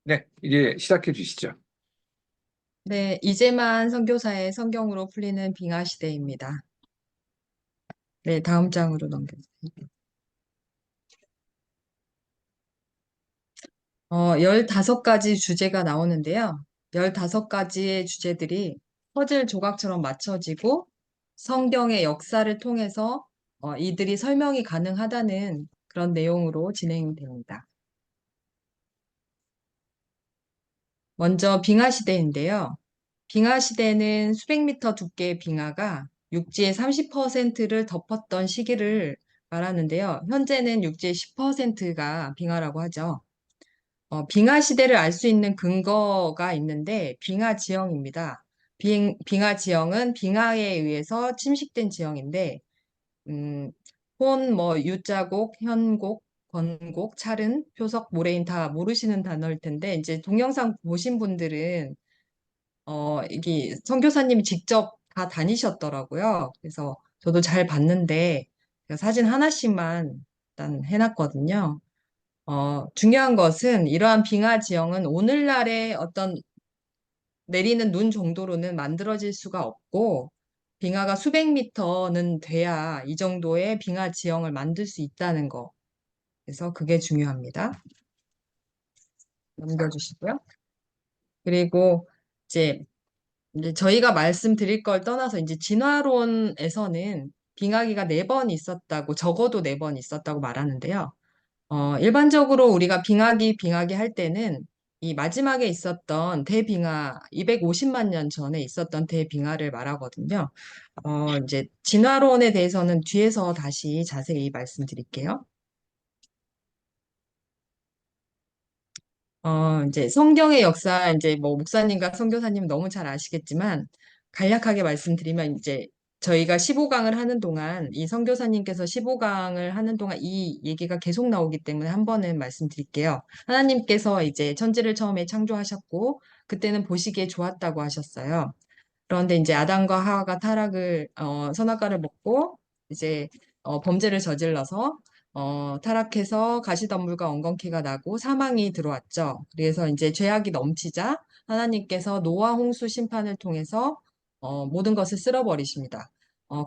네, 이제 시작해 주시죠. 네, 이재만 선교사의 성경으로 풀리는 빙하 시대입니다. 네, 다음 장으로 넘겨주세요. 15가지 주제가 나오는데요. 15가지의 주제들이 퍼즐 조각처럼 맞춰지고 성경의 역사를 통해서 이들이 설명이 가능하다는 그런 내용으로 진행됩니다. 먼저 빙하 시대인데요. 빙하 시대는 수백 미터 두께의 빙하가 육지의 30%를 덮었던 시기를 말하는데요. 현재는 육지의 10%가 빙하라고 하죠. 빙하 시대를 알 수 있는 근거가 있는데 빙하 지형입니다. 빙하 지형은 빙하에 의해서 침식된 지형인데 음, 유자곡, 현곡, 건곡, 찰은, 표석, 모래인 다 모르시는 단어일 텐데 이제 동영상 보신 분들은 이게 선교사님이 직접 다 다니셨더라고요. 그래서 저도 잘 봤는데 사진 하나씩만 일단 해놨거든요. 중요한 것은 이러한 빙하 지형은 오늘날의 어떤 내리는 눈 정도로는 만들어질 수가 없고 빙하가 수백 미터는 돼야 이 정도의 빙하 지형을 만들 수 있다는 거. 그래서 그게 중요합니다. 넘겨주시고요. 그리고 이제 저희가 말씀드릴 걸 떠나서 이제 진화론에서는 빙하기가 4번 있었다고, 적어도 4번 있었다고 말하는데요. 일반적으로 우리가 빙하기 할 때는 이 마지막에 있었던 대빙하, 250만 년 전에 있었던 대빙하를 말하거든요. 이제 진화론에 대해서는 뒤에서 다시 자세히 말씀드릴게요. 이제 성경의 역사, 이제 뭐 목사님과 선교사님 너무 잘 아시겠지만 간략하게 말씀드리면 이제 저희가 15강을 하는 동안 이 선교사님께서 15강을 하는 동안 이 얘기가 계속 나오기 때문에 한 번은 말씀드릴게요. 하나님께서 이제 천지를 처음에 창조하셨고 그때는 보시기에 좋았다고 하셨어요. 그런데 이제 아담과 하와가 선악과를 먹고 이제 범죄를 저질러서 타락해서 가시덤불과 엉겅퀴가 나고 사망이 들어왔죠. 그래서 이제 죄악이 넘치자 하나님께서 노아 홍수 심판을 통해서 모든 것을 쓸어버리십니다.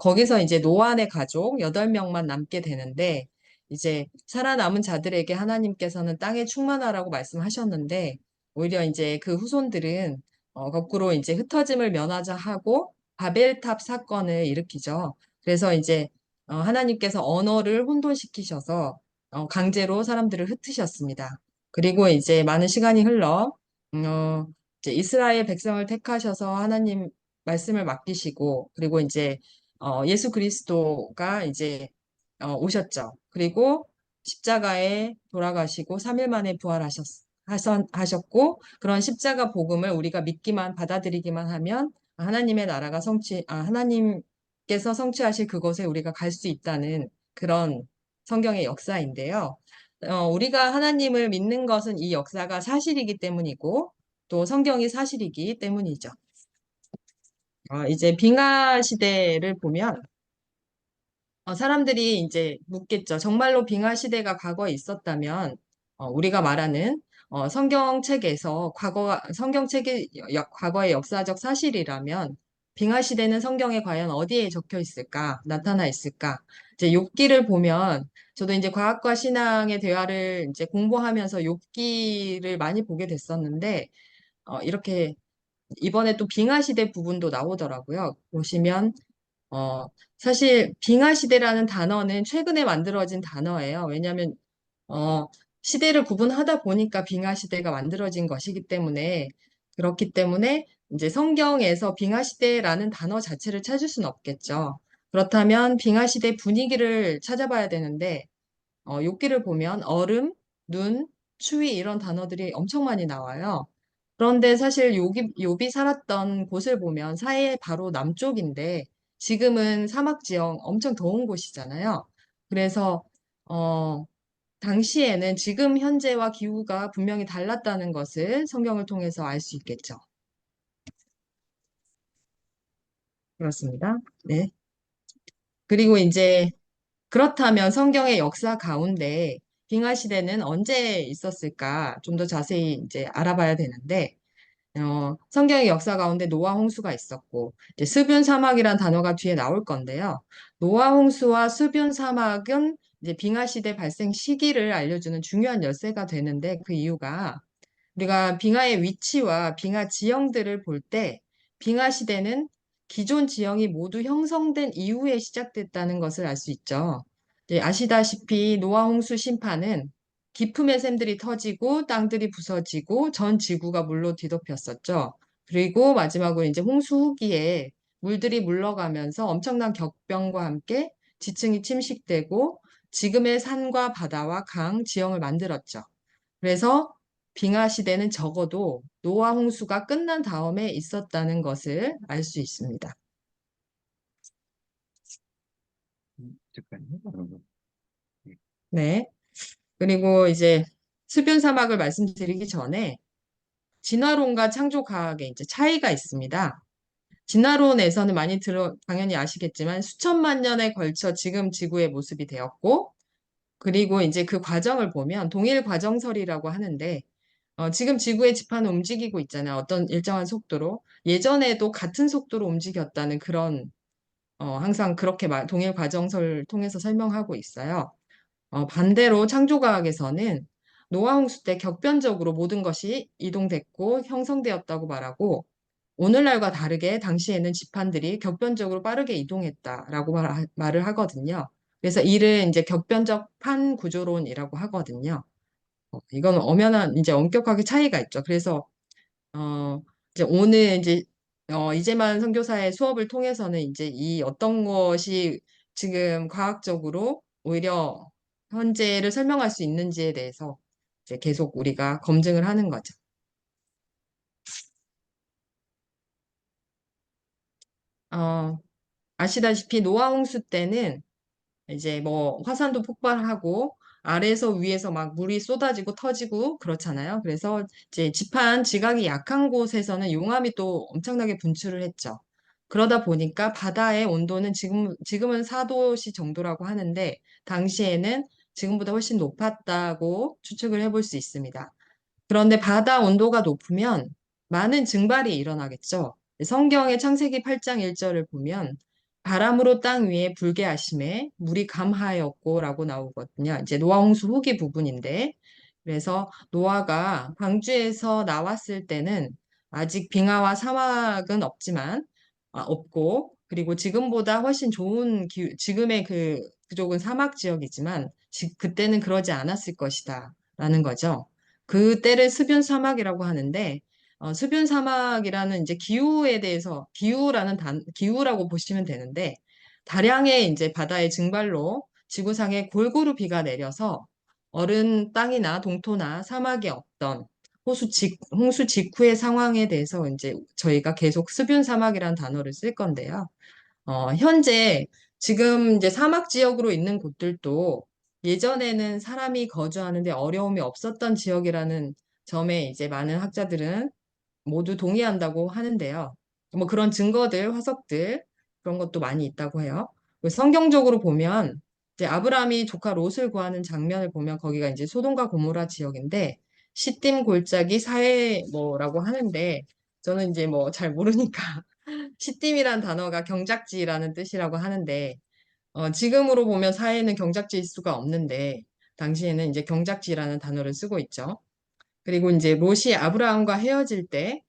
거기서 이제 노아의 가족 8명만 남게 되는데 이제 살아남은 자들에게 하나님께서는 땅에 충만하라고 말씀하셨는데 오히려 이제 그 후손들은 거꾸로 이제 흩어짐을 면하자 하고 바벨탑 사건을 일으키죠. 그래서 이제 하나님께서 언어를 혼돈시키셔서 강제로 사람들을 흩으셨습니다. 그리고 이제 많은 시간이 흘러 이제 이스라엘 백성을 택하셔서 하나님 말씀을 맡기시고 그리고 이제 예수 그리스도가 이제 오셨죠. 그리고 십자가에 돌아가시고 3일 만에 하셨고 그런 십자가 복음을 우리가 믿기만 받아들이기만 하면 하나님께서 성취하실 그곳에 우리가 갈 수 있다는 그런 성경의 역사인데요. 우리가 하나님을 믿는 것은 이 역사가 사실이기 때문이고 또 성경이 사실이기 때문이죠. 이제 빙하 시대를 보면 사람들이 이제 묻겠죠. 정말로 빙하 시대가 과거에 있었다면 우리가 말하는 성경책에서 성경책이 과거의 역사적 사실이라면 빙하 시대는 성경에 과연 어디에 적혀 있을까, 나타나 있을까? 이제 욥기를 보면 저도 이제 과학과 신앙의 대화를 이제 공부하면서 욥기를 많이 보게 됐었는데 이렇게 이번에 또 빙하 시대 부분도 나오더라고요. 보시면 어, 사실 빙하 시대라는 단어는 최근에 만들어진 단어예요. 왜냐하면 어, 시대를 구분하다 보니까 빙하 시대가 만들어진 것이기 때문에 그렇기 때문에 이제 성경에서 빙하 시대라는 단어 자체를 찾을 수는 없겠죠. 그렇다면 빙하 시대 분위기를 찾아봐야 되는데 욥기를 보면 얼음, 눈, 추위 이런 단어들이 엄청 많이 나와요. 그런데 사실 욥이 살았던 곳을 보면 사해 바로 남쪽인데 지금은 사막 지형 엄청 더운 곳이잖아요. 그래서 어, 당시에는 지금 현재와 기후가 분명히 달랐다는 것을 성경을 통해서 알 수 있겠죠. 그렇습니다. 네. 그리고 이제 그렇다면 성경의 역사 가운데 빙하 시대는 언제 있었을까? 좀 더 자세히 이제 알아봐야 되는데, 성경의 역사 가운데 노아 홍수가 있었고, 이제 스뷴 사막이란 단어가 뒤에 나올 건데요. 노아 홍수와 스뷴 사막은 이제 빙하 시대 발생 시기를 알려주는 중요한 열쇠가 되는데, 그 이유가 우리가 빙하의 위치와 빙하 지형들을 볼 때, 빙하 시대는 기존 지형이 모두 형성된 이후에 시작됐다는 것을 알 수 있죠. 이제 아시다시피 노아 홍수 심판은 깊음의 샘들이 터지고 땅들이 부서지고 전 지구가 물로 뒤덮였었죠. 그리고 마지막으로 이제 홍수 후기에 물들이 물러가면서 엄청난 격변과 함께 지층이 침식되고 지금의 산과 바다와 강, 지형을 만들었죠. 그래서 빙하 시대는 적어도 노아 홍수가 끝난 다음에 있었다는 것을 알 수 있습니다. 잠깐요. 네. 그리고 이제 수변 사막을 말씀드리기 전에 진화론과 창조과학의 이제 차이가 있습니다. 진화론에서는 당연히 아시겠지만 수천만 년에 걸쳐 지금 지구의 모습이 되었고, 그리고 이제 그 과정을 보면 동일 과정설이라고 하는데, 지금 지구의 지판은 움직이고 있잖아요. 어떤 일정한 속도로. 예전에도 같은 속도로 움직였다는 그런, 항상 그렇게 동일 과정설을 통해서 설명하고 있어요. 반대로 창조과학에서는 노아 홍수 때 격변적으로 모든 것이 이동됐고 형성되었다고 말하고, 오늘날과 다르게 당시에는 지판들이 격변적으로 빠르게 이동했다라고 말을 하거든요. 그래서 이를 이제 격변적 판 구조론이라고 하거든요. 이건 엄연한 이제 엄격하게 차이가 있죠. 그래서 어 이제 오늘 이제 이재만 선교사의 수업을 통해서는 이제 이 어떤 것이 지금 과학적으로 오히려 현재를 설명할 수 있는지에 대해서 이제 계속 우리가 검증을 하는 거죠. 어, 아시다시피 노아 홍수 때는 이제 뭐 화산도 폭발하고 아래에서 위에서 막 물이 쏟아지고 터지고 그렇잖아요. 그래서 이제 지각이 약한 곳에서는 용암이 또 엄청나게 분출을 했죠. 그러다 보니까 바다의 온도는 지금은 4도씨 정도라고 하는데 당시에는 지금보다 훨씬 높았다고 추측을 해볼 수 있습니다. 그런데 바다 온도가 높으면 많은 증발이 일어나겠죠. 성경의 창세기 8장 1절을 보면 바람으로 땅 위에 불게 하심에 물이 감하였고라고 나오거든요. 이제 노아 홍수 후기 부분인데 그래서 노아가 방주에서 나왔을 때는 아직 빙하와 사막은 없고 그리고 지금보다 훨씬 좋은 지금의 그쪽은 사막 지역이지만 그때는 그러지 않았을 것이다라는 거죠. 그 때를 수변 사막이라고 하는데 수변 사막이라는 이제 기후라고 보시면 되는데 다량의 이제 바다의 증발로 지구상에 골고루 비가 내려서 얼은 땅이나 동토나 사막이 없던 홍수 직후의 상황에 대해서 이제 저희가 계속 수변 사막이라는 단어를 쓸 건데요. 현재 지금 이제 사막 지역으로 있는 곳들도 예전에는 사람이 거주하는데 어려움이 없었던 지역이라는 점에 이제 많은 학자들은 모두 동의한다고 하는데요. 뭐 그런 증거들, 화석들, 그런 것도 많이 있다고 해요. 성경적으로 보면 이제 아브라함이 조카 롯을 구하는 장면을 보면 거기가 이제 소돔과 고모라 지역인데 시딤 골짜기 사해 뭐라고 하는데 저는 이제 뭐 잘 모르니까 시딤이란 단어가 경작지라는 뜻이라고 하는데 지금으로 보면 사해는 경작지일 수가 없는데 당시에는 이제 경작지라는 단어를 쓰고 있죠. 그리고 이제 롯이 아브라함과 헤어질 때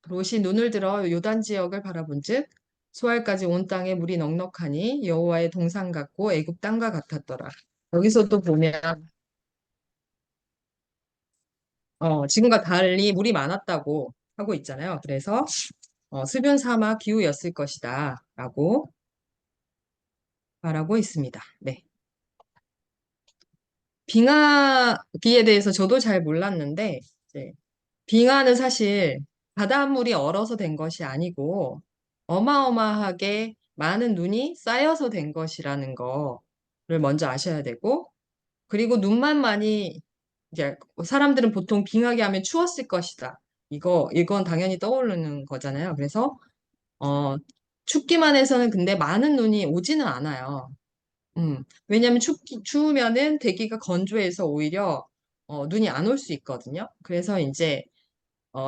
롯이 눈을 들어 요단 지역을 바라본즉 수알까지 온 땅에 물이 넉넉하니 여호와의 동산 같고 애굽 땅과 같았더라. 여기서도 보면 지금과 달리 물이 많았다고 하고 있잖아요. 그래서 수변 사막 기후였을 것이다라고 말하고 있습니다. 네. 빙하기에 대해서 저도 잘 몰랐는데 이제 빙하는 사실 바닷물이 얼어서 된 것이 아니고 어마어마하게 많은 눈이 쌓여서 된 것이라는 거를 먼저 아셔야 되고 그리고 눈만 많이 이제 사람들은 보통 빙하기 하면 추웠을 것이다. 이건 당연히 떠오르는 거잖아요. 그래서 어 춥기만 해서는 근데 많은 눈이 오지는 않아요. 왜냐하면 추우면은 대기가 건조해서 오히려 눈이 안 올 수 있거든요. 그래서 이제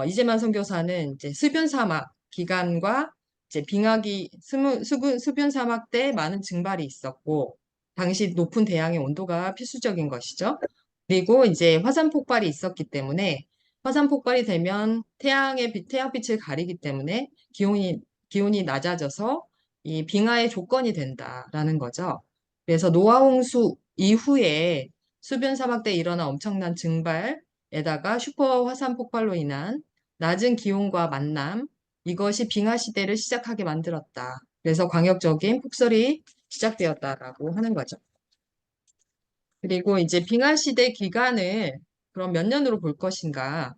이재만 선교사는 이제 수변 사막 기간과 이제 빙하기 수변 사막 때 많은 증발이 있었고 당시 높은 대양의 온도가 필수적인 것이죠. 그리고 이제 화산 폭발이 있었기 때문에 화산 폭발이 되면 태양빛을 가리기 때문에 기온이 낮아져서 이 빙하의 조건이 된다라는 거죠. 그래서 노아 홍수 이후에 수변 사막 때 일어난 엄청난 증발에다가 슈퍼 화산 폭발로 인한 낮은 기온과 만남, 이것이 빙하 시대를 시작하게 만들었다. 그래서 광역적인 폭설이 시작되었다라고 하는 거죠. 그리고 이제 빙하 시대 기간을 그럼 몇 년으로 볼 것인가?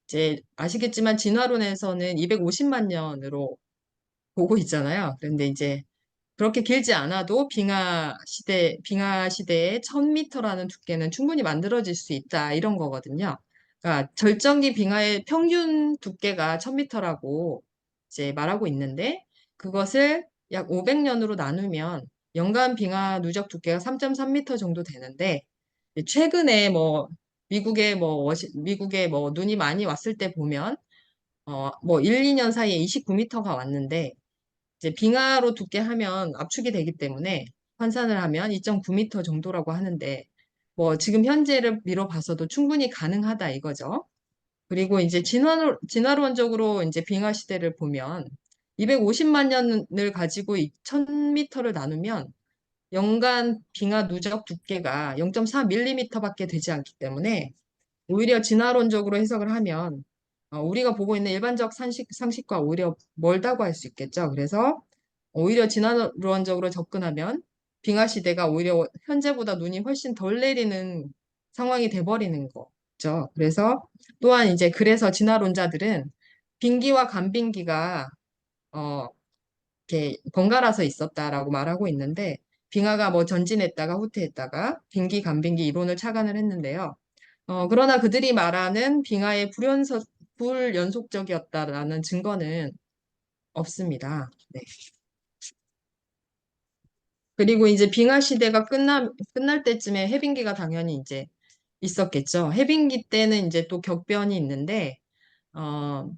이제 아시겠지만 진화론에서는 250만 년으로 보고 있잖아요. 그런데 이제 그렇게 길지 않아도 빙하 시대에 1000m라는 두께는 충분히 만들어질 수 있다. 이런 거거든요. 그러니까 절정기 빙하의 평균 두께가 1000m라고 이제 말하고 있는데 그것을 약 500년으로 나누면 연간 빙하 누적 두께가 3.3m 정도 되는데 최근에 뭐 미국에 뭐 눈이 많이 왔을 때 보면 뭐 1, 2년 사이에 29m가 왔는데 이제 빙하로 두께 하면 압축이 되기 때문에 환산을 하면 2.9m 정도라고 하는데 뭐 지금 현재를 미뤄 봐서도 충분히 가능하다 이거죠. 그리고 이제 진화론적으로 이제 빙하 시대를 보면 250만 년을 가지고 2000m를 나누면 연간 빙하 누적 두께가 0.4mm밖에 되지 않기 때문에 오히려 진화론적으로 해석을 하면 우리가 보고 있는 일반적 상식과 오히려 멀다고 할 수 있겠죠. 그래서 오히려 진화론적으로 접근하면 빙하 시대가 오히려 현재보다 눈이 훨씬 덜 내리는 상황이 돼버리는 거죠. 그래서 진화론자들은 빙기와 간빙기가 어, 이렇게 번갈아서 있었다라고 말하고 있는데 빙하가 뭐 전진했다가 후퇴했다가 빙기 간빙기 이론을 착안을 했는데요. 그러나 그들이 말하는 빙하의 불연속적이었다라는 증거는 없습니다. 네. 그리고 이제 빙하 시대가 끝날 때쯤에 해빙기가 당연히 이제 있었겠죠. 해빙기 때는 이제 또 격변이 있는데, 어,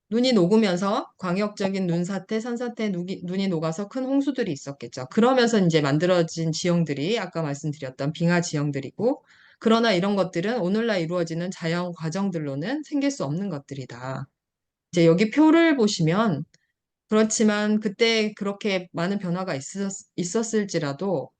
눈이 녹으면서 광역적인 눈사태, 산사태, 눈이 녹아서 큰 홍수들이 있었겠죠. 그러면서 이제 만들어진 지형들이 아까 말씀드렸던 빙하 지형들이고, 그러나 이런 것들은 오늘날 이루어지는 자연 과정들로는 생길 수 없는 것들이다. 이제 여기 표를 보시면 그렇지만 그때 그렇게 많은 변화가 있었을지라도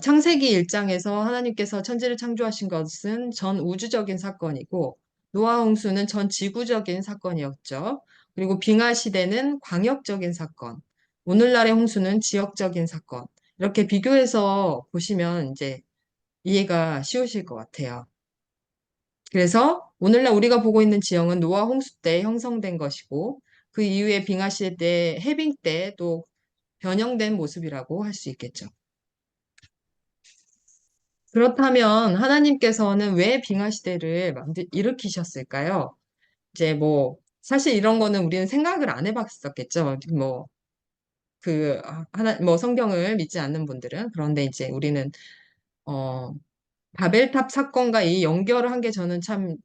창세기 1장에서 하나님께서 천지를 창조하신 것은 전 우주적인 사건이고 노아 홍수는 전 지구적인 사건이었죠. 그리고 빙하 시대는 광역적인 사건, 오늘날의 홍수는 지역적인 사건. 이렇게 비교해서 보시면 이제 이해가 쉬우실 것 같아요. 그래서 오늘날 우리가 보고 있는 지형은 노아 홍수 때 형성된 것이고 그 이후에 빙하 시대, 해빙 때 또 변형된 모습이라고 할 수 있겠죠. 그렇다면 하나님께서는 왜 빙하 시대를 일으키셨을까요? 이제 뭐 사실 이런 거는 우리는 생각을 안 해봤었겠죠. 뭐 뭐 성경을 믿지 않는 분들은 그런데 이제 우리는 어 바벨탑 사건과 이 연결을 한 게 저는 참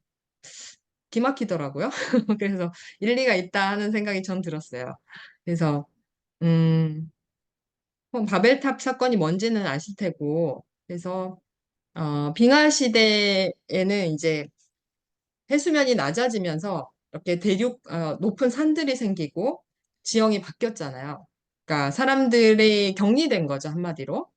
기막히더라고요. 그래서 일리가 있다 하는 생각이 전 들었어요. 그래서 음, 바벨탑 사건이 뭔지는 아실 테고, 그래서 빙하 시대에는 이제 해수면이 낮아지면서 이렇게 높은 산들이 생기고 지형이 바뀌었잖아요. 그러니까 사람들이 격리된 거죠, 한마디로.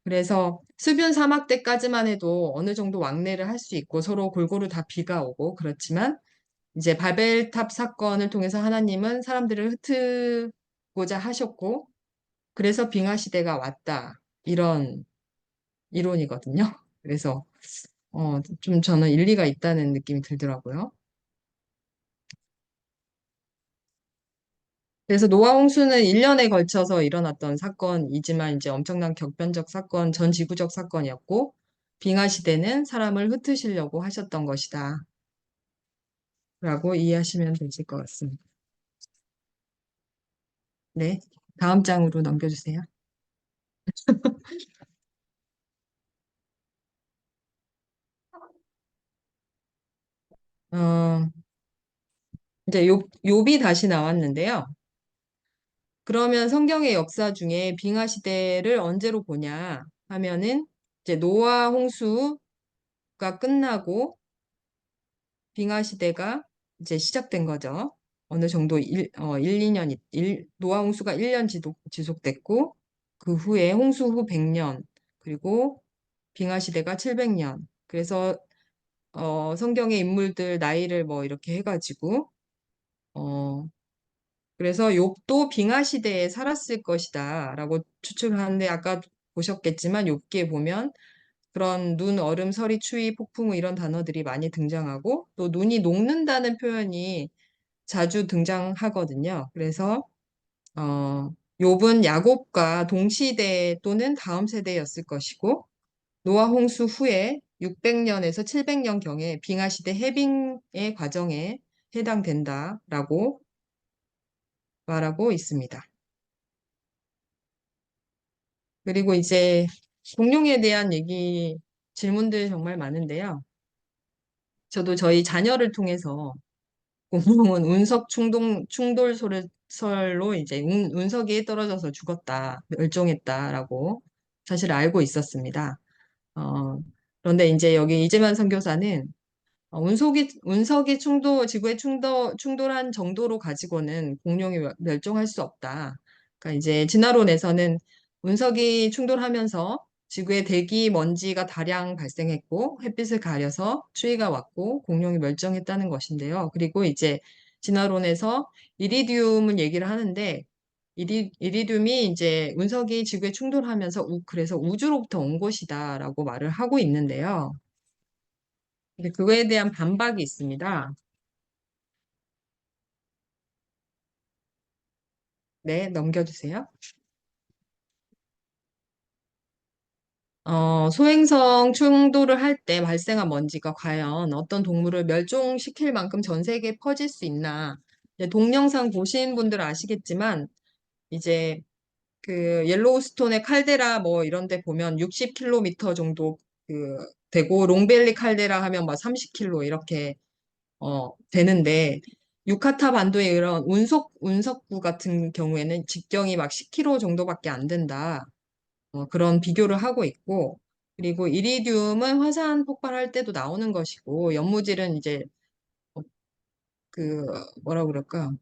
그래서 수변 사막 때까지만 해도 어느 정도 왕래를 할 수 있고 서로 골고루 다 비가 오고 그렇지만 이제 바벨탑 사건을 통해서 하나님은 사람들을 흩트고자 하셨고, 그래서 빙하 시대가 왔다. 이런 이론이거든요. 그래서, 좀 저는 일리가 있다는 느낌이 들더라고요. 그래서 노아 홍수는 1년에 걸쳐서 일어났던 사건이지만 이제 엄청난 격변적 사건, 전 지구적 사건이었고, 빙하 시대는 사람을 흩으시려고 하셨던 것이다. 라고 이해하시면 되실 것 같습니다. 네. 다음 장으로 넘겨주세요. 이제 욥이 다시 나왔는데요. 그러면 성경의 역사 중에 빙하 시대를 언제로 보냐 하면은 이제 노아 홍수가 끝나고 빙하 시대가 이제 시작된 거죠. 어느 정도 2년, 노아 홍수가 1년 지속됐고 그 후에 홍수 후 100년 그리고 빙하 시대가 700년. 그래서 성경의 인물들 나이를 뭐 이렇게 해가지고 어, 그래서 욥도 빙하 시대에 살았을 것이다라고 추측을 하는데 아까 보셨겠지만 욥기에 보면 그런 눈, 얼음, 서리, 추위, 폭풍 이런 단어들이 많이 등장하고 또 눈이 녹는다는 표현이 자주 등장하거든요. 그래서 욥은 야곱과 동시대 또는 다음 세대였을 것이고 노아 홍수 후에 600년에서 700년 경에 빙하 시대 해빙의 과정에 해당된다라고 말하고 있습니다. 그리고 이제 공룡에 대한 질문들 정말 많은데요. 저도 저희 자녀를 통해서 공룡은 충돌설로 이제 운석이 떨어져서 죽었다, 멸종했다라고 사실 알고 있었습니다. 어, 그런데 이제 여기 이재만 선교사는 운석이 충돌한 정도로 가지고는 공룡이 멸종할 수 없다. 그러니까 이제 진화론에서는 운석이 충돌하면서 지구에 대기 먼지가 다량 발생했고 햇빛을 가려서 추위가 왔고 공룡이 멸종했다는 것인데요. 그리고 이제 진화론에서 이리듐을 얘기를 하는데 이리듐이 이제 운석이 지구에 충돌하면서 그래서 우주로부터 온 것이다라고 말을 하고 있는데요. 근데 그거에 대한 반박이 있습니다. 네, 넘겨주세요. 소행성 충돌을 할 때 발생한 먼지가 과연 어떤 동물을 멸종시킬 만큼 전 세계에 퍼질 수 있나? 이제 동영상 보신 분들은 아시겠지만, 이제 그 옐로우스톤의 칼데라 뭐 이런 데 보면 60km 정도 되고, 롱밸리 칼데라 하면 막 30km 이렇게 되는데 유카타 반도의 이런 운석구 같은 경우에는 직경이 막 10km 정도밖에 안 된다. 그런 비교를 하고 있고 그리고 이리듐은 화산 폭발할 때도 나오는 것이고 연무질은 이제 어, 그 뭐라 그럴까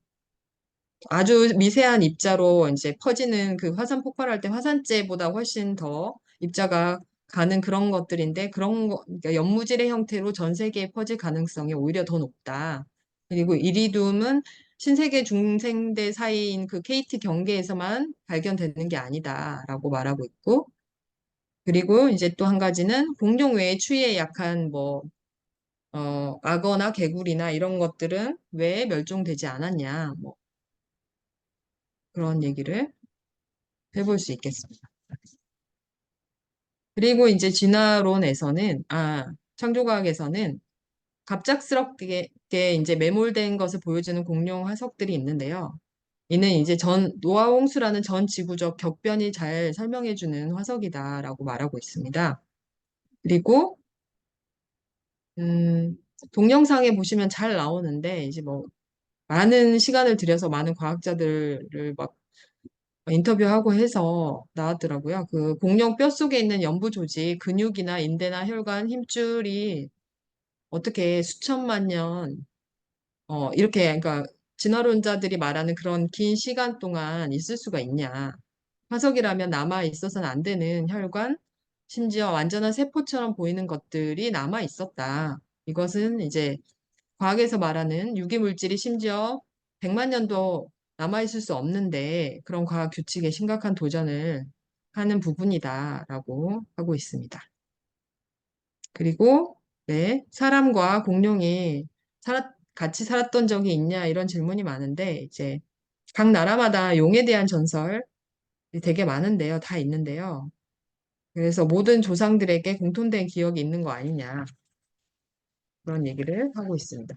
아주 미세한 입자로 이제 퍼지는 그 화산 폭발할 때 화산재보다 훨씬 더 입자가 가는 그런 것들인데 그러니까 연무질의 형태로 전 세계에 퍼질 가능성이 오히려 더 높다. 그리고 이리듐은 신세계 중생대 사이인 그 KT 경계에서만 발견되는 게 아니다라고 말하고 있고 그리고 이제 또 한 가지는 공룡 외에 추위에 약한 뭐 악어나 개구리나 이런 것들은 왜 멸종되지 않았냐 뭐 그런 얘기를 해볼 수 있겠습니다. 그리고 이제 진화론에서는, 창조과학에서는 갑작스럽게 이제 매몰된 것을 보여주는 공룡 화석들이 있는데요. 이는 이제 노아 홍수라는 전 지구적 격변이 잘 설명해주는 화석이다라고 말하고 있습니다. 그리고, 동영상에 보시면 잘 나오는데, 이제 뭐, 많은 시간을 들여서 많은 과학자들을 막 인터뷰하고 해서 나왔더라고요. 그 공룡 뼈 속에 있는 연부 조직, 근육이나 인대나 혈관, 힘줄이 어떻게 수천만 년, 이렇게, 그러니까 진화론자들이 말하는 그런 긴 시간 동안 있을 수가 있냐. 화석이라면 남아 있어서는 안 되는 혈관, 심지어 완전한 세포처럼 보이는 것들이 남아 있었다. 이것은 이제 과학에서 말하는 유기물질이 심지어 100만 년도 남아있을 수 없는데 그런 과학 규칙에 심각한 도전을 하는 부분이다라고 하고 있습니다. 그리고 네, 사람과 공룡이 같이 살았던 적이 있냐 이런 질문이 많은데 이제 각 나라마다 용에 대한 전설이 되게 많은데요. 다 있는데요. 그래서 모든 조상들에게 공통된 기억이 있는 거 아니냐 그런 얘기를 하고 있습니다.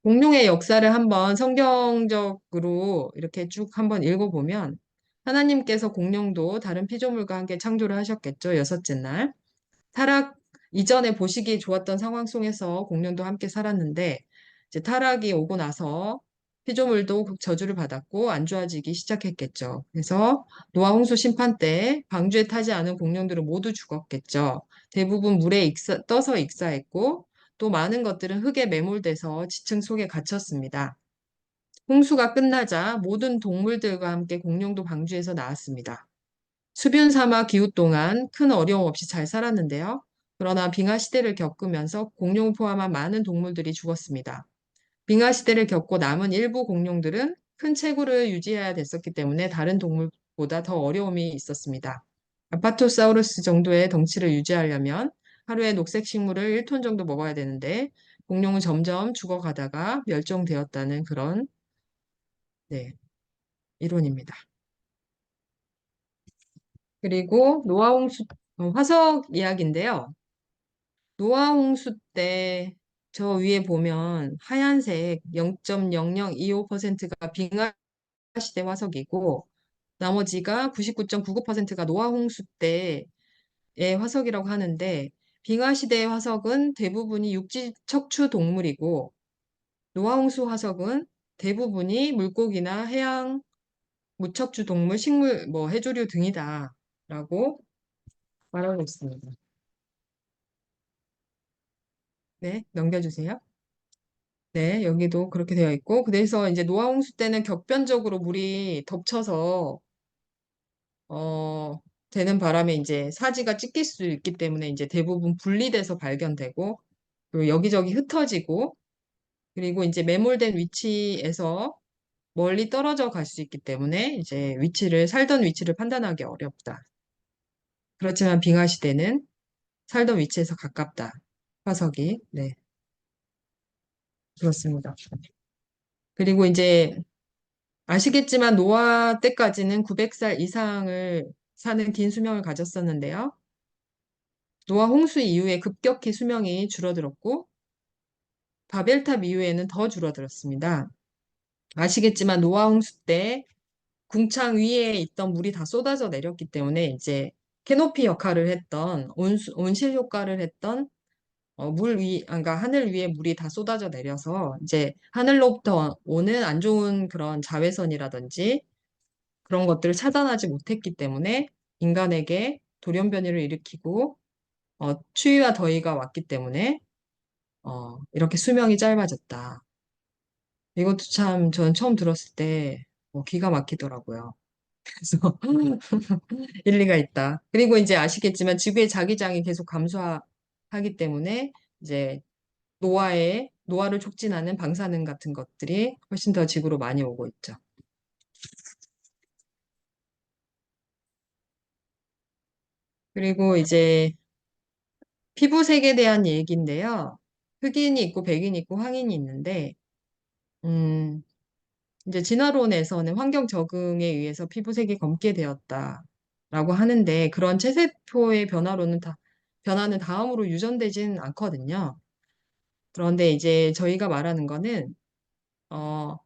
공룡의 역사를 한번 성경적으로 이렇게 쭉 한번 읽어보면 하나님께서 공룡도 다른 피조물과 함께 창조를 하셨겠죠. 여섯째 날. 타락 이전에 보시기에 좋았던 상황 속에서 공룡도 함께 살았는데 이제 타락이 오고 나서 피조물도 저주를 받았고 안 좋아지기 시작했겠죠. 그래서 노아 홍수 심판 때 방주에 타지 않은 공룡들은 모두 죽었겠죠. 대부분 물에 떠서 익사했고 또 많은 것들은 흙에 매몰돼서 지층 속에 갇혔습니다. 홍수가 끝나자 모든 동물들과 함께 공룡도 방주에서 나왔습니다. 수변 사막 기후 동안 큰 어려움 없이 잘 살았는데요. 그러나 빙하 시대를 겪으면서 공룡을 포함한 많은 동물들이 죽었습니다. 빙하 시대를 겪고 남은 일부 공룡들은 큰 체구를 유지해야 됐었기 때문에 다른 동물보다 더 어려움이 있었습니다. 아파토사우루스 정도의 덩치를 유지하려면 하루에 녹색 식물을 1톤 정도 먹어야 되는데 공룡은 점점 죽어가다가 멸종되었다는 그런 네, 이론입니다. 그리고 노아 홍수 화석 이야기인데요. 노아 홍수 때 저 위에 보면 하얀색 0.0025%가 빙하 시대 화석이고 나머지가 99.99%가 노아 홍수 때의 화석이라고 하는데 빙하 시대의 화석은 대부분이 육지 척추 동물이고 노아 홍수 화석은 대부분이 물고기나 해양 무척추 동물, 식물, 뭐 해조류 등이다라고 말하고 있습니다. 네, 넘겨주세요. 네, 여기도 그렇게 되어 있고, 그래서 이제 노아 홍수 때는 격변적으로 물이 덮쳐서, 어, 되는 바람에 이제 사지가 찢길 수 있기 때문에 이제 대부분 분리돼서 발견되고, 그리고 여기저기 흩어지고, 그리고 이제 매몰된 위치에서 멀리 떨어져 갈 수 있기 때문에 이제 살던 위치를 판단하기 어렵다. 그렇지만 빙하 시대는 살던 위치에서 가깝다. 화석이. 네, 그렇습니다. 그리고 이제 아시겠지만 노아 때까지는 900살 이상을 사는 긴 수명을 가졌었는데요. 노아 홍수 이후에 급격히 수명이 줄어들었고 바벨탑 이후에는 더 줄어들었습니다. 아시겠지만 노아 홍수 때 궁창 위에 있던 물이 다 쏟아져 내렸기 때문에 이제 캐노피 역할을 했던 온실 효과를 했던 그러니까 하늘 위에 물이 다 쏟아져 내려서 이제 하늘로부터 오는 안 좋은 그런 자외선이라든지 그런 것들을 차단하지 못했기 때문에 인간에게 돌연변이를 일으키고 추위와 더위가 왔기 때문에 이렇게 수명이 짧아졌다. 이것도 참 저는 처음 들었을 때 기가 막히더라고요. 그래서 일리가 있다. 그리고 이제 아시겠지만 지구의 자기장이 계속 감소하기 때문에 이제 노화를 촉진하는 방사능 같은 것들이 훨씬 더 지구로 많이 오고 있죠. 그리고 이제 피부색에 대한 얘기인데요. 흑인이 있고 백인이 있고 황인이 있는데, 음, 이제 진화론에서는 환경 적응에 의해서 피부색이 검게 되었다라고 하는데, 그런 체세포의 변화는 다음으로 유전되진 않거든요. 그런데 이제 저희가 말하는 거는,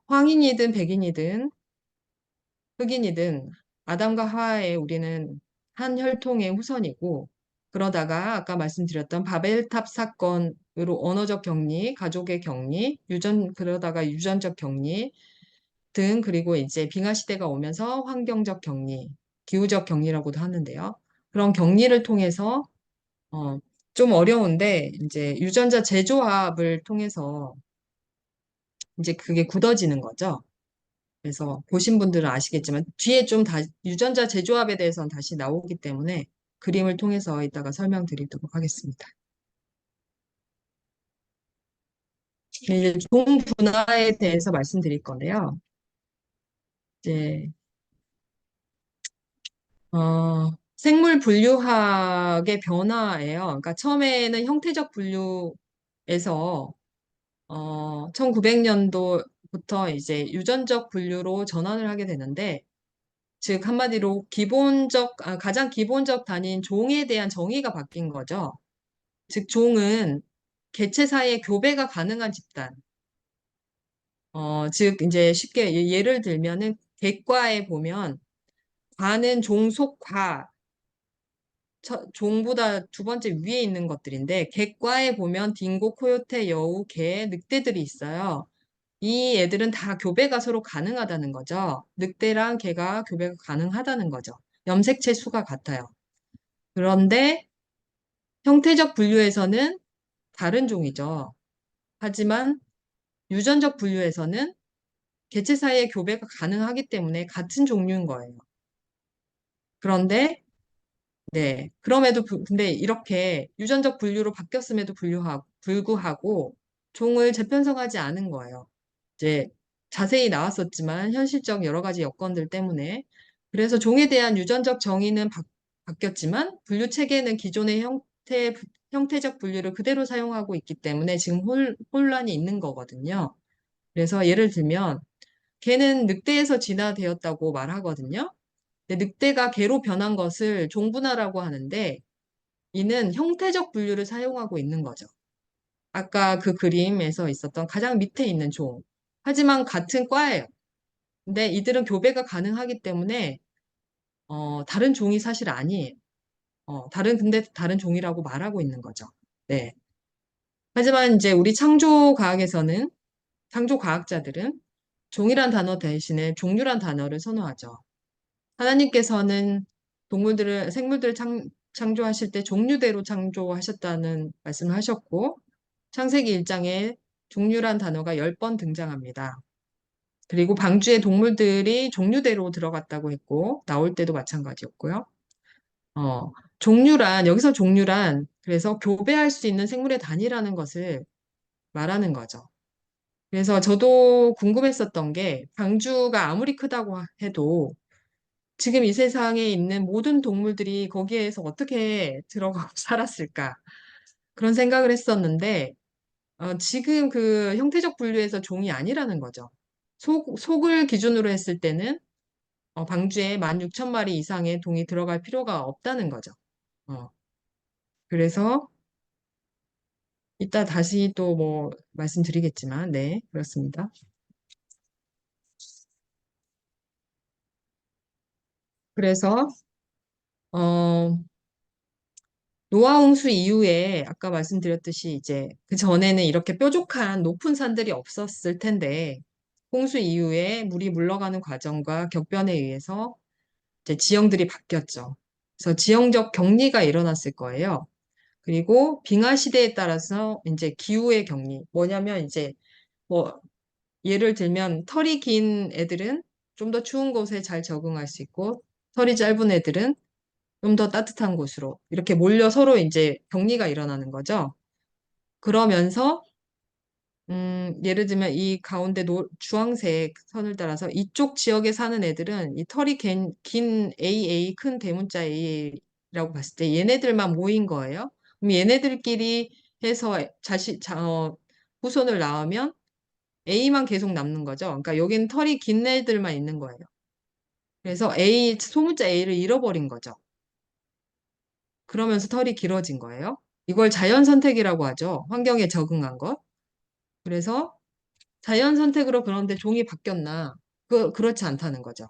황인이든 백인이든 흑인이든 아담과 하와의 우리는 한 혈통의 후손이고 그러다가 아까 말씀드렸던 바벨탑 사건으로 언어적 격리, 가족의 격리, 그러다가 유전적 격리 등 그리고 이제 빙하 시대가 오면서 환경적 격리, 기후적 격리라고도 하는데요. 그런 격리를 통해서 어, 좀 어려운데 이제 유전자 재조합을 통해서 이제 그게 굳어지는 거죠. 그래서 보신 분들은 아시겠지만 뒤에 좀 유전자 재조합에 대해서는 다시 나오기 때문에 그림을 통해서 이따가 설명드리도록 하겠습니다. 이제 종 분화에 대해서 말씀드릴 건데요. 이제 생물 분류학의 변화예요. 그러니까 처음에는 형태적 분류에서 1900년도부터 이제 유전적 분류로 전환을 하게 되는데 즉 한마디로 가장 기본적 단위인 종에 대한 정의가 바뀐 거죠. 즉 종은 개체 사이에 교배가 가능한 집단. 즉 이제 쉽게 예를 들면은 객과에 보면 과는 종속 과, 종보다 두 번째 위에 있는 것들인데 객과에 보면 딩고, 코요테, 여우, 개, 늑대들이 있어요. 이 애들은 다 교배가 서로 가능하다는 거죠. 늑대랑 개가 교배가 가능하다는 거죠. 염색체 수가 같아요. 그런데 형태적 분류에서는 다른 종이죠. 하지만 유전적 분류에서는 개체 사이의 교배가 가능하기 때문에 같은 종류인 거예요. 그런데 네. 근데 이렇게 유전적 분류로 바뀌었음에도 불구하고 종을 재편성하지 않은 거예요. 이제 자세히 나왔었지만 현실적 여러 가지 여건들 때문에 그래서 종에 대한 유전적 정의는 바뀌었지만 분류 체계는 기존의 형태적 분류를 그대로 사용하고 있기 때문에 지금 혼란이 있는 거거든요. 그래서 예를 들면 개는 늑대에서 진화되었다고 말하거든요. 근데 늑대가 개로 변한 것을 종분화라고 하는데 이는 형태적 분류를 사용하고 있는 거죠. 아까 그 그림에서 있었던 가장 밑에 있는 종. 하지만 같은 과예요. 근데 이들은 교배가 가능하기 때문에 다른 종이 사실 아니에요. 근데 다른 종이라고 말하고 있는 거죠. 네. 하지만 이제 우리 창조 과학자들은 종이란 단어 대신에 종류란 단어를 선호하죠. 하나님께서는 생물들을 창조하실 때 종류대로 창조하셨다는 말씀을 하셨고, 창세기 1장에 종류란 단어가 10번 등장합니다. 그리고 방주에 동물들이 종류대로 들어갔다고 했고, 나올 때도 마찬가지였고요. 어, 여기서 종류란, 그래서 교배할 수 있는 생물의 단위라는 것을 말하는 거죠. 그래서 저도 궁금했었던 게, 방주가 아무리 크다고 해도 지금 이 세상에 있는 모든 동물들이 거기에서 어떻게 들어가고 살았을까? 그런 생각을 했었는데, 지금 그 형태적 분류에서 종이 아니라는 거죠. 속을 기준으로 했을 때는 방주에 16,000마리 이상의 동이 들어갈 필요가 없다는 거죠. 어, 그래서 이따 다시 또 뭐 말씀드리겠지만, 네, 그렇습니다. 그래서, 어, 노아 홍수 이후에 아까 말씀드렸듯이 이제 그 전에는 이렇게 뾰족한 높은 산들이 없었을 텐데 홍수 이후에 물이 물러가는 과정과 격변에 의해서 이제 지형들이 바뀌었죠. 그래서 지형적 격리가 일어났을 거예요. 그리고 빙하 시대에 따라서 이제 기후의 격리. 뭐냐면 이제 뭐 예를 들면 털이 긴 애들은 좀 더 추운 곳에 잘 적응할 수 있고 털이 짧은 애들은 좀 더 따뜻한 곳으로 이렇게 몰려 서로 이제 격리가 일어나는 거죠. 그러면서 예를 들면 이 가운데 주황색 선을 따라서 이쪽 지역에 사는 애들은 이 털이 긴 AA 큰 대문자 AA라고 봤을 때 얘네들만 모인 거예요. 그럼 얘네들끼리 해서 후손을 낳으면 A만 계속 남는 거죠. 그러니까 여기는 털이 긴 애들만 있는 거예요. 그래서 소문자 A를 잃어버린 거죠. 그러면서 털이 길어진 거예요. 이걸 자연 선택이라고 하죠. 환경에 적응한 것. 그래서 자연 선택으로 그런데 종이 바뀌었나? 그렇지 않다는 거죠.